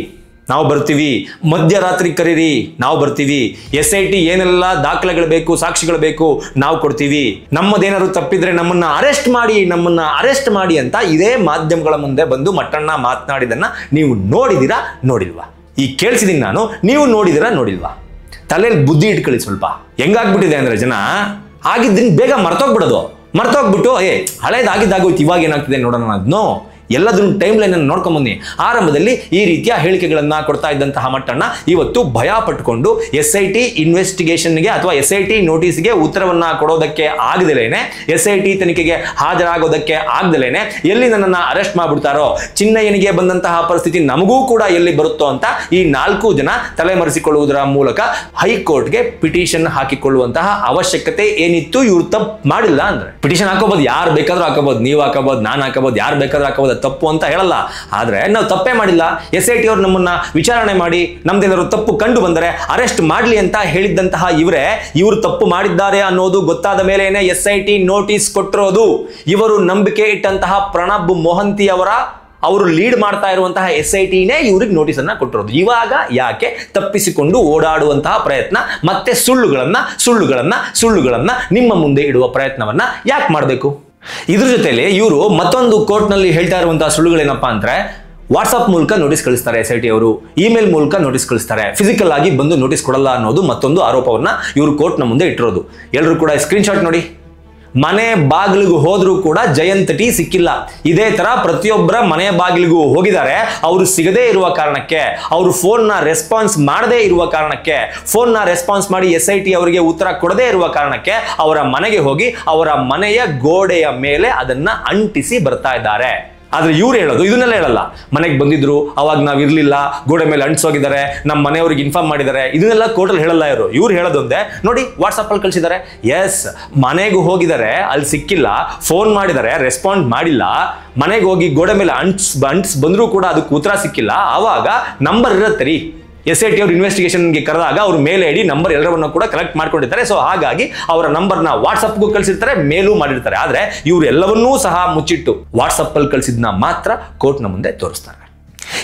ನಾವು ಬರ್ತೀವಿ, ಮಧ್ಯರಾತ್ರಿ ಕರೀರಿ, ನಾವು ಬರ್ತೀವಿ, SIT ಏನೆಲ್ಲ ದಾಖಲೆಗಳು ಬೇಕು, ಸಾಕ್ಷಿಗಳು ಬೇಕು, ನಾವು ಕೊಡ್ತೀವಿ, ನಮ್ಮದೇನಾದ್ರು ತಪ್ಪಿದ್ರೆ ನಮ್ಮನ್ನ ಅರೆಸ್ಟ್ ಮಾಡಿ ಅಂತ ಇದೇ ಮಾಧ್ಯಮಗಳ ಮುಂದೆ ಬಂದು ಮಟ್ಟಣ್ಣ ಮಾತನಾಡಿದನ್ನ ನೀವು ನೋಡಿದಿರಾ ನೋಡಿಲ್ವಾ? ಈ ಕೇಳಿಸಿದೀನಿ ನಾನು, ನೀವು ನೋಡಿದಿರಾ ನೋಡಿಲ್ವಾ? ತಲೆಯಲ್ಲಿ ಬುದ್ಧಿ ಇಟ್ಕೊಳ್ಳಿ ಸ್ವಲ್ಪ. ಹೆಂಗಾಗ್ಬಿಟ್ಟಿದೆ ಅಂದ್ರೆ ಜನ ಆಗಿದ್ದನ್ನು ಬೇಗ ಮರ್ತೋಗ್ಬಿಟ್ಟು ಹಳೇದಾಗಿದ್ದಾಗೋಯ್ತು, ಇವಾಗ ಏನಾಗ್ತಿದೆ ನೋಡೋಣ ಅದನ್ನು ಎಲ್ಲದನ್ನು ಟೈಮ್ ಲೈನ್ ಅನ್ನು ನೋಡ್ಕೊಂಡ್ ಬನ್ನಿ. ಆರಂಭದಲ್ಲಿ ಈ ರೀತಿಯ ಹೇಳಿಕೆಗಳನ್ನ ಕೊಡ್ತಾ ಇದ್ದಂತಹ ಮಟ್ಟನ್ನ ಇವತ್ತು ಭಯ ಪಟ್ಕೊಂಡು SIT ಇನ್ವೆಸ್ಟಿಗೇಷನ್ಗೆ ಅಥವಾ SIT ನೋಟಿಸ್ಗೆ ಉತ್ತರವನ್ನ ಕೊಡೋದಕ್ಕೆ ಆಗದಲೇನೆ, SIT ತನಿಖೆಗೆ ಹಾಜರಾಗೋದಕ್ಕೆ ಆಗದಲೇನೆ ಎಲ್ಲಿ ನನ್ನನ್ನು ಅರೆಸ್ಟ್ ಮಾಡ್ಬಿಡ್ತಾರೋ, ಚಿನ್ನಯ್ಯನಿಗೆ ಬಂದಂತಹ ಪರಿಸ್ಥಿತಿ ನಮಗೂ ಕೂಡ ಎಲ್ಲಿ ಬರುತ್ತೋ ಅಂತ ಈ 4 ಜನ ತಲೆಮರೆಸಿಕೊಳ್ಳುವುದರ ಮೂಲಕ ಹೈಕೋರ್ಟ್ಗೆ ಪಿಟಿಷನ್ ಹಾಕಿಕೊಳ್ಳುವಂತಹ ಅವಶ್ಯಕತೆ ಏನಿತ್ತು. ಇವ್ರು ತಪ್ಪು ಮಾಡಿಲ್ಲ ಅಂದ್ರೆ ಪಿಟಿಷನ್ ಹಾಕೋಬಹುದು, ಯಾರು ಬೇಕಾದ್ರೂ ಹಾಕೋಬಹುದು, ನೀವು ಹಾಕೋಬಹುದು, ನಾನು ಹಾಕೋಬಹುದು, ಯಾರು ಬೇಕಾದ್ರೂ ಹಾಕೋಬಹುದು, ತಪ್ಪು ಅಂತ ಹೇಳಲ್ಲ. ಆದ್ರೆ ನಾವು ತಪ್ಪೇ ಮಾಡಿಲ್ಲ, SIT ಅವರು ನಮ್ಮನ್ನ ವಿಚಾರಣೆ ಮಾಡಿ ನಮ್ದೇನಾದ್ರು ತಪ್ಪು ಕಂಡು ಬಂದರೆ ಅರೆಸ್ಟ್ ಮಾಡ್ಲಿ ಅಂತ ಹೇಳಿದ್ದಂತಹ ಇವರು ತಪ್ಪು ಮಾಡಿದ್ದಾರೆ ಅನ್ನೋದು ಗೊತ್ತಾದ ಮೇಲೇನೆ SIT ನೋಟಿಸ್ ಕೊಟ್ಟಿರೋದು. ಇವರು ನಂಬಿಕೆ ಇಟ್ಟಂತಹ ಪ್ರಣಬ್ ಮೊಹಂತಿ ಅವರು ಲೀಡ್ ಮಾಡ್ತಾ ಇರುವಂತಹ SITನೇ ಇವ್ರಿಗೆ ನೋಟಿಸ್ ಅನ್ನ ಕೊಟ್ಟಿರೋದು. ಇವಾಗ ಯಾಕೆ ತಪ್ಪಿಸಿಕೊಂಡು ಓಡಾಡುವಂತಹ ಪ್ರಯತ್ನ, ಮತ್ತೆ ಸುಳ್ಳುಗಳನ್ನ ನಿಮ್ಮ ಮುಂದೆ ಇಡುವ ಪ್ರಯತ್ನವನ್ನ ಯಾಕೆ ಮಾಡಬೇಕು? ಇದ್ರ ಜೊತೆಲಿ ಇವರು ಮತ್ತೊಂದು ಕೋರ್ಟ್ನಲ್ಲಿ ಹೇಳ್ತಾ ಇರುವಂತಹ ಸುಳ್ಳುಗಳೇನಪ್ಪಾ ಅಂದ್ರೆ, ವಾಟ್ಸ್ಆಪ್ ಮೂಲಕ ನೋಟಿಸ್ ಕಳಿಸ್ತಾರೆ SIT ಅವರು, ಇಮೇಲ್ ಮೂಲಕ ನೋಟಿಸ್ ಕಳಿಸ್ತಾರೆ, ಫಿಸಿಕಲ್ ಆಗಿ ಬಂದು ನೋಟಿಸ್ ಕೊಡಲ್ಲ ಅನ್ನೋದು ಮತ್ತೊಂದು ಆರೋಪವನ್ನ ಇವರು ಕೋರ್ಟ್ನ ಮುಂದೆ ಇಟ್ಟಿರೋದು. ಎಲ್ಲರೂ ಕೂಡ ಸ್ಕ್ರೀನ್ ಶಾಟ್ ನೋಡಿ. ಮನೆ ಬಾಗಿಲಿಗೂ ಹೋದ್ರೂ ಕೂಡ ಜಯಂತ್ ಟಿ ಸಿಕ್ಕಿಲ್ಲ. ಇದೇ ತರ ಪ್ರತಿಯೊಬ್ಬರ ಮನೆ ಬಾಗಿಲಿಗೂ ಹೋಗಿದ್ದಾರೆ. ಅವರು ಸಿಗದೇ ಇರುವ ಕಾರಣಕ್ಕೆ, ಅವರು ಫೋನ್ನ ರೆಸ್ಪಾನ್ಸ್ ಮಾಡದೇ ಇರುವ ಕಾರಣಕ್ಕೆ, ಫೋನ್ನ ರೆಸ್ಪಾನ್ಸ್ ಮಾಡಿ SIT ಅವರಿಗೆ ಉತ್ತರ ಕೊಡದೇ ಇರುವ ಕಾರಣಕ್ಕೆ ಅವರ ಮನೆಗೆ ಹೋಗಿ ಅವರ ಮನೆಯ ಗೋಡೆಯ ಮೇಲೆ ಅದನ್ನ ಅಂಟಿಸಿ ಬರ್ತಾ ಇದ್ದಾರೆ. ಆದ್ರೆ ಇವ್ರು ಹೇಳೋದು ಇದನ್ನೆಲ್ಲ ಹೇಳಲ್ಲ. ಮನೆಗೆ ಬಂದಿದ್ರು, ಅವಾಗ ನಾವ್ ಇರ್ಲಿಲ್ಲ, ಗೋಡೆ ಮೇಲೆ ಅಂಟಿಸೋಗಿದ್ದಾರೆ, ನಮ್ಮ ಮನೆಯವ್ರಿಗೆ ಇನ್ಫಾರ್ಮ್ ಮಾಡಿದ್ದಾರೆ, ಇದನ್ನೆಲ್ಲ ಕೋರ್ಟಲ್ಲಿ ಹೇಳಲ್ಲ. ಇವ್ರು ಹೇಳೋದೊಂದೇ ನೋಡಿ, ವಾಟ್ಸಪ್ ಅಲ್ಲಿ ಕಳಿಸಿದ್ದಾರೆ. ಎಸ್, ಮನೆಗೂ ಹೋಗಿದ್ದಾರೆ, ಅಲ್ಲಿ ಸಿಕ್ಕಿಲ್ಲ, ಫೋನ್ ಮಾಡಿದ್ದಾರೆ, ರೆಸ್ಪಾಂಡ್ ಮಾಡಿಲ್ಲ, ಮನೆಗೆ ಹೋಗಿ ಗೋಡೆ ಮೇಲೆ ಅಂಟಿಸ್ ಬಂದ್ರು ಕೂಡ ಅದಕ್ಕೆ ಉತ್ತರ ಸಿಕ್ಕಿಲ್ಲ. ಆವಾಗ ನಂಬರ್ ಇರುತ್ತೆ ರೀ, SIT ಅವರು ಇನ್ವೆಸ್ಟಿಗೇಷನ್ಗೆ ಕರೆದಾಗ ಅವ್ರ ಮೇಲ್ ಐಡಿ ನಂಬರ್ ಎಲ್ಲರನ್ನು ಕೂಡ ಕಲೆಕ್ಟ್ ಮಾಡ್ಕೊಂಡಿರ್ತಾರೆ. ಸೊ ಹಾಗಾಗಿ ಅವರ ನಂಬರ್ನ ವಾಟ್ಸಪ್ಗೂ ಕಳಿಸಿರ್ತಾರೆ, ಮೇಲೂ ಮಾಡಿರ್ತಾರೆ. ಆದ್ರೆ ಇವ್ರು ಎಲ್ಲವನ್ನೂ ಸಹ ಮುಚ್ಚಿಟ್ಟು ವಾಟ್ಸಪ್ ಅಲ್ಲಿ ಕಳಿಸಿದ್ನ ಮಾತ್ರ ಕೋರ್ಟ್ನ ಮುಂದೆ ತೋರಿಸ್ತಾರೆ.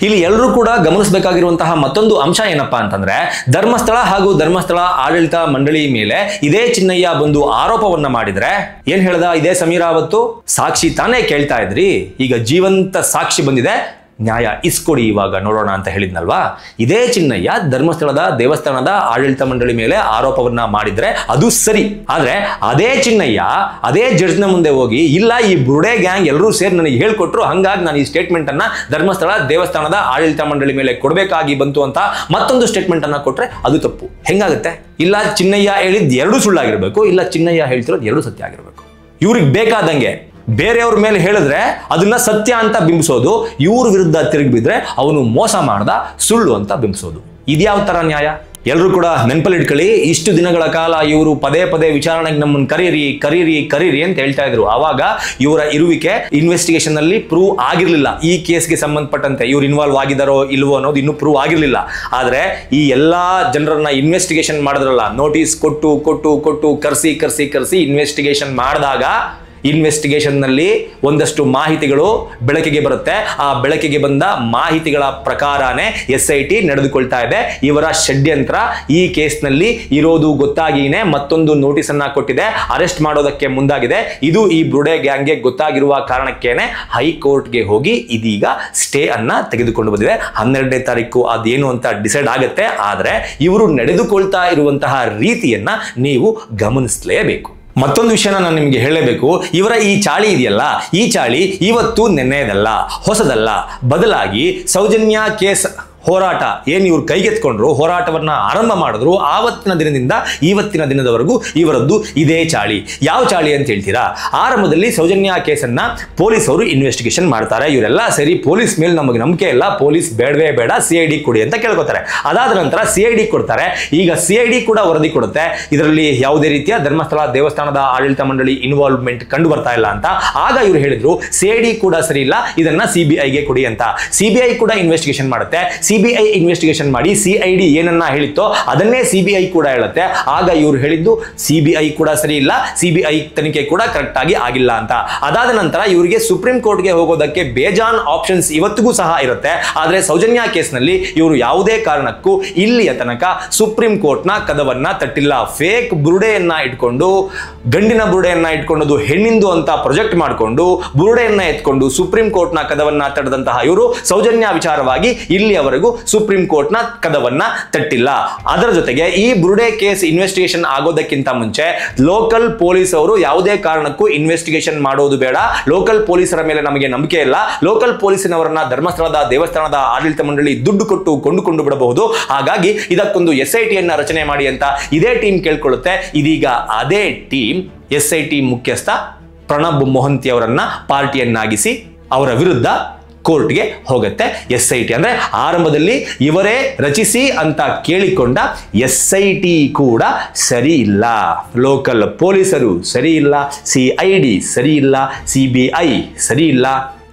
ಇಲ್ಲಿ ಎಲ್ಲರೂ ಕೂಡ ಗಮನಿಸಬೇಕಾಗಿರುವಂತಹ ಮತ್ತೊಂದು ಅಂಶ ಏನಪ್ಪಾ ಅಂತಂದ್ರೆ, ಧರ್ಮಸ್ಥಳ ಹಾಗೂ ಧರ್ಮಸ್ಥಳ ಆಡಳಿತ ಮಂಡಳಿ ಮೇಲೆ ಇದೇ ಚಿನ್ನಯ್ಯ ಬಂದು ಆರೋಪವನ್ನ ಮಾಡಿದ್ರೆ ಏನ್ ಹೇಳ್ದ ಇದೇ ಸಮೀರ ಅವತ್ತು? ಸಾಕ್ಷಿ ತಾನೇ ಕೇಳ್ತಾ ಇದ್ರಿ, ಈಗ ಜೀವಂತ ಸಾಕ್ಷಿ ಬಂದಿದೆ, ನ್ಯಾಯ ಇಸ್ಕೊಡಿ ಇವಾಗ ನೋಡೋಣ ಅಂತ ಹೇಳಿದ್ನಲ್ವಾ. ಇದೇ ಚಿನ್ನಯ್ಯ ಧರ್ಮಸ್ಥಳದ ದೇವಸ್ಥಾನದ ಆಡಳಿತ ಮಂಡಳಿ ಮೇಲೆ ಆರೋಪವನ್ನ ಮಾಡಿದ್ರೆ ಅದು ಸರಿ. ಆದ್ರೆ ಅದೇ ಚಿನ್ನಯ್ಯ ಅದೇ ಜಡ್ಜ್ನ ಮುಂದೆ ಹೋಗಿ, ಇಲ್ಲ ಈ ಬುರ್ಡೆ ಗ್ಯಾಂಗ್ ಎಲ್ಲರೂ ಸೇರಿ ನನಗೆ ಹೇಳ್ಕೊಟ್ರು, ಹಂಗಾಗಿ ನಾನು ಈ ಸ್ಟೇಟ್ಮೆಂಟ್ ಅನ್ನ ಧರ್ಮಸ್ಥಳ ದೇವಸ್ಥಾನದ ಆಡಳಿತ ಮಂಡಳಿ ಮೇಲೆ ಕೊಡಬೇಕಾಗಿ ಬಂತು ಅಂತ ಮತ್ತೊಂದು ಸ್ಟೇಟ್ಮೆಂಟ್ ಅನ್ನ ಕೊಟ್ರೆ ಅದು ತಪ್ಪು. ಹೆಂಗಾಗುತ್ತೆ? ಇಲ್ಲ ಚಿನ್ನಯ್ಯ ಹೇಳಿದ್ 2 ಸುಳ್ಳಾಗಿರ್ಬೇಕು, ಇಲ್ಲ ಚಿನ್ನಯ್ಯ ಹೇಳ್ತಿರೋದು 2 ಸತ್ಯ ಆಗಿರ್ಬೇಕು. ಇವ್ರಿಗೆ ಬೇಕಾದಂಗೆ ಬೇರೆಯವ್ರ ಮೇಲೆ ಹೇಳಿದ್ರೆ ಅದನ್ನ ಸತ್ಯ ಅಂತ ಬಿಂಬಿಸೋದು, ಇವ್ರ ವಿರುದ್ಧ ತಿರುಗಿ ಬಿದ್ರೆ ಅವನು ಮೋಸ ಮಾಡ್ದ, ಸುಳ್ಳು ಅಂತ ಬಿಂಬಿಸೋದು. ಇದ್ಯಾವ ತರ ನ್ಯಾಯ? ಎಲ್ಲರೂ ಕೂಡ ನೆನಪಲ್ಲಿ ಇಟ್ಕೊಳ್ಳಿ. ಇಷ್ಟು ದಿನಗಳ ಕಾಲ ಇವರು ಪದೇ ವಿಚಾರಣೆಗೆ ನಮ್ಮನ್ನು ಕರೀರಿ ಅಂತ ಹೇಳ್ತಾ ಇದ್ರು. ಆವಾಗ ಇವರ ಇರುವಿಕೆ ಇನ್ವೆಸ್ಟಿಗೇಷನ್ ನಲ್ಲಿ ಪ್ರೂವ್ ಆಗಿರ್ಲಿಲ್ಲ. ಈ ಕೇಸ್ಗೆ ಸಂಬಂಧಪಟ್ಟಂತೆ ಇವ್ರು ಇನ್ವಾಲ್ವ್ ಆಗಿದಾರೋ ಇಲ್ವೋ ಅನ್ನೋದು ಇನ್ನೂ ಪ್ರೂವ್ ಆಗಿರ್ಲಿಲ್ಲ. ಆದ್ರೆ ಈ ಎಲ್ಲಾ ಜನರನ್ನ ಇನ್ವೆಸ್ಟಿಗೇಷನ್ ಮಾಡಿದ್ರಲ್ಲ, ನೋಟಿಸ್ ಕೊಟ್ಟು ಕರ್ಸಿ ಇನ್ವೆಸ್ಟಿಗೇಷನ್ ಮಾಡಿದಾಗ ಇನ್ವೆಸ್ಟಿಗೇಷನ್ ನಲ್ಲಿ ಒಂದಷ್ಟು ಮಾಹಿತಿಗಳು ಬೆಳಕಿಗೆ ಬರುತ್ತೆ. ಆ ಬೆಳಕಿಗೆ ಬಂದ ಮಾಹಿತಿಗಳ ಪ್ರಕಾರನೇ SIT ನಡೆದುಕೊಳ್ತಾ ಇದೆ. ಇವರ ಷಡ್ಯಂತ್ರ ಈ ಕೇಸ್ನಲ್ಲಿ ಇರೋದು ಗೊತ್ತಾಗಿನೇ ಮತ್ತೊಂದು ನೋಟಿಸ್ ಅನ್ನ ಕೊಟ್ಟಿದೆ, ಅರೆಸ್ಟ್ ಮಾಡೋದಕ್ಕೆ ಮುಂದಾಗಿದೆ. ಇದು ಈ ಬುರ್ಡೆ ಗ್ಯಾಂಗ್ಗೆ ಗೊತ್ತಾಗಿರುವ ಕಾರಣಕ್ಕೇನೆ ಹೈಕೋರ್ಟ್ಗೆ ಹೋಗಿ ಇದೀಗ ಸ್ಟೇ ಅನ್ನ ತೆಗೆದುಕೊಂಡು ಬಂದಿದೆ. 12ನೇ ತಾರೀಕು ಅದೇನು ಅಂತ ಡಿಸೈಡ್ ಆಗುತ್ತೆ. ಆದ್ರೆ ಇವರು ನಡೆದುಕೊಳ್ತಾ ಇರುವಂತಹ ರೀತಿಯನ್ನ ನೀವು ಗಮನಿಸಲೇಬೇಕು. ಮತ್ತೊಂದು ವಿಷಯನ ನಾನು ನಿಮಗೆ ಹೇಳಲೇಬೇಕು. ಇವರ ಈ ಚಾಳಿ ಇದೆಯಲ್ಲ, ಈ ಚಾಳಿ ಇವತ್ತು ನೆನ್ನೆದಲ್ಲ, ಹೊಸದಲ್ಲ. ಬದಲಾಗಿ ಸೌಜನ್ಯ ಕೇಸ್ ಹೋರಾಟ ಏನು ಇವರು ಕೈಗೆತ್ಕೊಂಡ್ರು, ಹೋರಾಟವನ್ನ ಆರಂಭ ಮಾಡಿದ್ರು, ಆವತ್ತಿನ ದಿನದಿಂದ ಇವತ್ತಿನ ದಿನದವರೆಗೂ ಇವರದ್ದು ಇದೇ ಚಾಳಿ. ಯಾವ ಚಾಳಿ ಅಂತ ಹೇಳ್ತೀರಾ? ಆರಂಭದಲ್ಲಿ ಸೌಜನ್ಯ ಕೇಸನ್ನ ಪೊಲೀಸ್ ಅವರು ಇನ್ವೆಸ್ಟಿಗೇಷನ್ ಮಾಡ್ತಾರೆ. ಇವರೆಲ್ಲ ಸೇರಿ ಪೊಲೀಸ್ ಮೇಲೆ ನಮಗೆ ನಂಬಿಕೆ ಇಲ್ಲ, ಪೊಲೀಸ್ ಬೇಡವೇ ಬೇಡ, CID ಕೊಡಿ ಅಂತ ಕೇಳ್ಕೊತಾರೆ. ಅದಾದ ನಂತರ CID ಕೊಡ್ತಾರೆ. ಈಗ CID ಕೂಡ ವರದಿ ಕೊಡುತ್ತೆ, ಇದರಲ್ಲಿ ಯಾವುದೇ ರೀತಿಯ ಧರ್ಮಸ್ಥಳ ದೇವಸ್ಥಾನದ ಆಡಳಿತ ಮಂಡಳಿ ಇನ್ವಾಲ್ವ್ಮೆಂಟ್ ಕಂಡು ಬರ್ತಾ ಇಲ್ಲ ಅಂತ. ಆಗ ಇವರು ಹೇಳಿದ್ರು CID ಕೂಡ ಸರಿ ಇಲ್ಲ, ಇದನ್ನ CBIಗೆ ಕೊಡಿ ಅಂತ. CBI ಕೂಡ ಇನ್ವೆಸ್ಟಿಗೇಷನ್ ಮಾಡುತ್ತೆ. CBI ಇನ್ವೆಸ್ಟಿಗೇಷನ್ ಮಾಡಿ CID ಏನನ್ನ ಹೇಳಿತ್ತೋ ಅದನ್ನೇ CBI ಕೂಡ ಹೇಳುತ್ತೆ. ಆಗ ಇವರು ಹೇಳಿದ್ದು CBI ಕೂಡ ಸರಿ ಇಲ್ಲ, CBI ತನಿಖೆ ಕೂಡ ಕರೆಕ್ಟ್ ಆಗಿ ಆಗಿಲ್ಲ ಅಂತ. ಅದಾದ ನಂತರ ಇವರಿಗೆ ಸುಪ್ರೀಂ ಕೋರ್ಟ್ಗೆ ಹೋಗೋದಕ್ಕೆ ಬೇಜಾನ್ ಆಪ್ಷನ್ಸ್ ಇವತ್ತಿಗೂ ಸಹ ಇರುತ್ತೆ. ಆದ್ರೆ ಸೌಜನ್ಯ ಕೇಸ್ನಲ್ಲಿ ಇವರು ಯಾವುದೇ ಕಾರಣಕ್ಕೂ ಇಲ್ಲಿಯ ತನಕ ಸುಪ್ರೀಂ ಕೋರ್ಟ್ನ ಕದವನ್ನ ತಟ್ಟಿಲ್ಲ. ಫೇಕ್ ಬುರುಡೆಯನ್ನ ಇಟ್ಕೊಂಡು, ಗಂಡಿನ ಬುರುಡೆಯನ್ನ ಇಟ್ಕೊಂಡು ಹೆಣ್ಣಿಂದು ಅಂತ ಪ್ರೊಜೆಕ್ಟ್ ಮಾಡಿಕೊಂಡು ಬುರುಡೆಯನ್ನ ಎತ್ಕೊಂಡು ಸುಪ್ರೀಂ ಕೋರ್ಟ್ನ ಕದವನ್ನ ತಡೆದಂತಹ ಇವರು ಸೌಜನ್ಯ ವಿಚಾರವಾಗಿ ಇಲ್ಲಿಯವರೆಗೂ ಇಲ್ಲಿಯವರೆಗೂ ಸುಪ್ರೀಂ ಕೋರ್ಟ್ನ ಕದವನ್ನ ತಟ್ಟಿಲ್ಲ. ಅದರ ಜೊತೆಗೆ ಈ ಬುರ್ಡೆ ಕೇಸ್ ಇನ್ವೆಸ್ಟಿಗೇಷನ್ ಆಗೋದಕ್ಕಿಂತ ಮುಂಚೆ ಲೋಕಲ್ ಪೊಲೀಸ್ ಅವರು ಯಾವುದೇ ಕಾರಣಕ್ಕೂ ಇನ್ವೆಸ್ಟಿಗೇಷನ್ ಮಾಡೋದು ಬೇಡ, ಲೋಕಲ್ ಪೊಲೀಸರ ಮೇಲೆ ನಮಗೆ ನಂಬಿಕೆ ಇಲ್ಲ, ಲೋಕಲ್ ಪೊಲೀಸಿನವರನ್ನ ಧರ್ಮಸ್ಥಳದ ದೇವಸ್ಥಾನದ ಆಡಳಿತ ಮಂಡಳಿ ದುಡ್ಡು ಕೊಟ್ಟು ಕೊಂಡುಕೊಂಡು ಬಿಡಬಹುದು, ಹಾಗಾಗಿ ಇದಕ್ಕೊಂದು SIT ಅನ್ನ ರಚನೆ ಮಾಡಿ ಅಂತ ಇದೇ ಟೀಮ್ ಕೇಳ್ಕೊಳ್ಳುತ್ತೆ. ಇದೀಗ ಅದೇ ಟೀಮ್ SIT ಮುಖ್ಯಸ್ಥ ಪ್ರಣಬ್ ಮೊಹಂತಿ ಅವರನ್ನ ಪಾರ್ಟಿಯನ್ನಾಗಿಸಿ ಅವರ ವಿರುದ್ಧ ಕೋರ್ಟ್ಗೆ ಹೋಗುತ್ತೆ. SIT ಅಂದ್ರೆ ಆರಂಭದಲ್ಲಿ ಇವರೇ ರಚಿಸಿ ಅಂತ ಕೇಳಿಕೊಂಡ SIT ಕೂಡ ಸರಿ ಇಲ್ಲ, ಲೋಕಲ್ ಪೊಲೀಸರು ಸರಿ ಇಲ್ಲ, CID ಸರಿ ಇಲ್ಲ, CBI ಸರಿ ಇಲ್ಲ,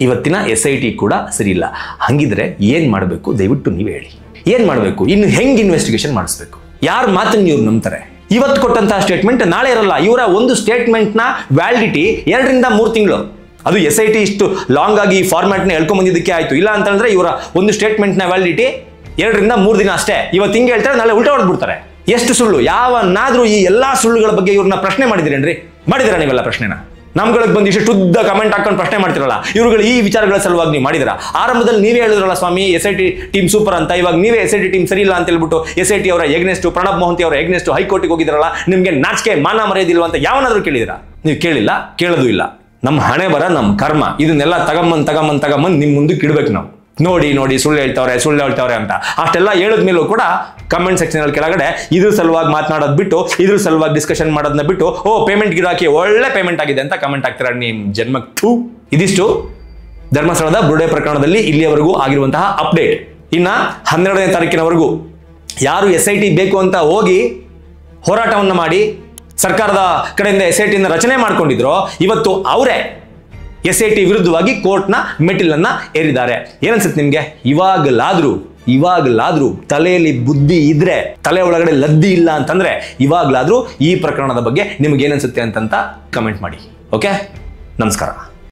ಇವತ್ತಿನ SIT ಕೂಡ ಸರಿ ಇಲ್ಲ. ಹಂಗಿದ್ರೆ ಏನ್ ಮಾಡಬೇಕು ದಯವಿಟ್ಟು ನೀವೇ ಹೇಳಿ. ಏನ್ ಮಾಡಬೇಕು? ಇನ್ನು ಹೆಂಗ್ ಇನ್ವೆಸ್ಟಿಗೇಷನ್ ಮಾಡಿಸ್ಬೇಕು? ಯಾರ ಮಾತನ್ನು ಇವ್ರು ನಂಬ್ತಾರೆ? ಇವತ್ತು ಕೊಟ್ಟಂತಹ ಸ್ಟೇಟ್ಮೆಂಟ್ ನಾಳೆ ಇರಲ್ಲ. ಇವರ ಒಂದು ಸ್ಟೇಟ್ಮೆಂಟ್ ನ ವ್ಯಾಲಿಡಿಟಿ 2 ರಿಂದ 3 ತಿಂಗಳು. ಅದು SIT ಇಷ್ಟು ಲಾಂಗ್ ಆಗಿ ಫಾರ್ಮ್ಯಾಟ್ ನ ಹೇಳ್ಕೊಂಡ್ ಬಂದಿದ್ದಕ್ಕೆ ಆಯ್ತು. ಇಲ್ಲ ಅಂತಂದ್ರೆ ಇವರ ಒಂದು ಸ್ಟೇಟ್ಮೆಂಟ್ ನ ವ್ಯಾಲಿಡಿಟಿ 2 ರಿಂದ 3 ದಿನ ಅಷ್ಟೇ. ಇವತ್ತು ಹಿಂಗೆ ಹೇಳ್ತಾರೆ, ನಾಳೆ ಉಲ್ಟಾ ಹೊಡೆದ್ಬಿಡ್ತಾರೆ. ಎಷ್ಟು ಸುಳ್ಳು! ಯಾವನ್ನಾದ್ರೂ ಈ ಎಲ್ಲಾ ಸುಳ್ಳುಗಳ ಬಗ್ಗೆ ಇವ್ರನ್ನ ಪ್ರಶ್ನೆ ಮಾಡಿದಿರೇನ್ರಿ? ಮಾಡಿದಿರಾ ನೀವೆಲ್ಲ ಪ್ರಶ್ನೆನ? ನಮ್ಗಳಿಗೆ ಬಂದು ಇಷ್ಟು ಶುದ್ಧ ಕಮೆಂಟ್ ಹಾಕೊಂಡು ಪ್ರಶ್ನೆ ಮಾಡ್ತಿರಲ್ಲ, ಇವ್ರುಗಳು ಈ ವಿಚಾರಗಳ ಸಲುವಾಗಿ ನೀವು ಮಾಡಿದಿರಾ? ಆರಂಭದಲ್ಲಿ ನೀವೇ ಹೇಳಿದ್ರಲ್ಲ ಸ್ವಾಮಿ SIT ಟೀಮ್ ಸೂಪರ್ ಅಂತ, ಇವಾಗ ನೀವೇ SIT ಟೀಮ್ ಸರಿ ಇಲ್ಲ ಅಂತ ಹೇಳ್ಬಿಟ್ಟು SIT ಅವರ ಎಗ್ನೆಸ್ಟ್ ಪ್ರಣಬ್ ಮೊಹಂತಿ ಅವರ ಎಗ್ನೆಸ್ಟ್ ಹೈಕೋರ್ಟ್ಗೆ ಹೋಗಿದ್ರಲ್ಲ, ನಿಮ್ಗೆ ನಾಚಿಕೆ ಮಾನ ಮರೆಯೋದಿಲ್ವ ಅಂತ ಯಾವನಾದ್ರೂ ಕೇಳಿದಿರಾ? ನೀವು ಕೇಳಿಲ್ಲ, ಕೇಳೋದು ಇಲ್ಲ. ನಮ್ಮ ಹಣೆ ಬರ, ನಮ್ಮ ಕರ್ಮ, ಇದನ್ನೆಲ್ಲ ತಗೊಂಬಂದ್ ನಿಮ್ ಮುಂದಕ್ಕೆ ಇಡ್ಬೇಕು ನಾವು. ನೋಡಿ ಸುಳ್ಳು ಹೇಳ್ತಾವ್ರೆ ಅಂತ ಅಷ್ಟೆಲ್ಲ ಹೇಳಿದ್ಮೇಲೂ ಕೂಡ ಕಮೆಂಟ್ ಸೆಕ್ಷನ್ ಅಲ್ಲಿ ಕೆಳಗಡೆ ಇದ್ರ ಸಲುವಾಗಿ ಮಾತನಾಡೋದು ಬಿಟ್ಟು, ಇದ್ರ ಸಲುವಾಗಿ ಡಿಸ್ಕಷನ್ ಮಾಡೋದನ್ನ ಬಿಟ್ಟು, ಪೇಮೆಂಟ್ ಗಿರಾಕಿ ಒಳ್ಳೆ ಪೇಮೆಂಟ್ ಆಗಿದೆ ಅಂತ ಕಮೆಂಟ್ ಹಾಕ್ತಾರೆ. ನಿಮ್ ಜನ್ಮಕ್ಕೆ ಇದಿಷ್ಟು ಧರ್ಮಸ್ಥಳದ ಬುರ್ಡೆ ಪ್ರಕರಣದಲ್ಲಿ ಇಲ್ಲಿಯವರೆಗೂ ಆಗಿರುವಂತಹ ಅಪ್ಡೇಟ್. ಇನ್ನ 12ನೇ ತಾರೀಕಿನವರೆಗೂ ಯಾರು SIT ಬೇಕು ಅಂತ ಹೋಗಿ ಹೋರಾಟವನ್ನ ಮಾಡಿ ಸರ್ಕಾರದ ಕಡೆಯಿಂದ SIT ರಚನೆ ಮಾಡ್ಕೊಂಡಿದ್ರು, ಇವತ್ತು ಅವರೇ SIT ವಿರುದ್ಧವಾಗಿ ಕೋರ್ಟ್ನ ಮೆಟ್ಟಿಲನ್ನ ಏರಿದ್ದಾರೆ. ಏನನ್ಸುತ್ತೆ ನಿಮ್ಗೆ? ಇವಾಗಲಾದ್ರೂ ತಲೆಯಲ್ಲಿ ಬುದ್ಧಿ ಇದ್ರೆ, ತಲೆ ಒಳಗಡೆ ಲದ್ದಿ ಇಲ್ಲ ಅಂತಂದ್ರೆ ಇವಾಗಲಾದ್ರೂ ಈ ಪ್ರಕರಣದ ಬಗ್ಗೆ ನಿಮ್ಗೆ ಏನನ್ಸುತ್ತೆ ಅಂತ ಕಮೆಂಟ್ ಮಾಡಿ. ಓಕೆ, ನಮಸ್ಕಾರ.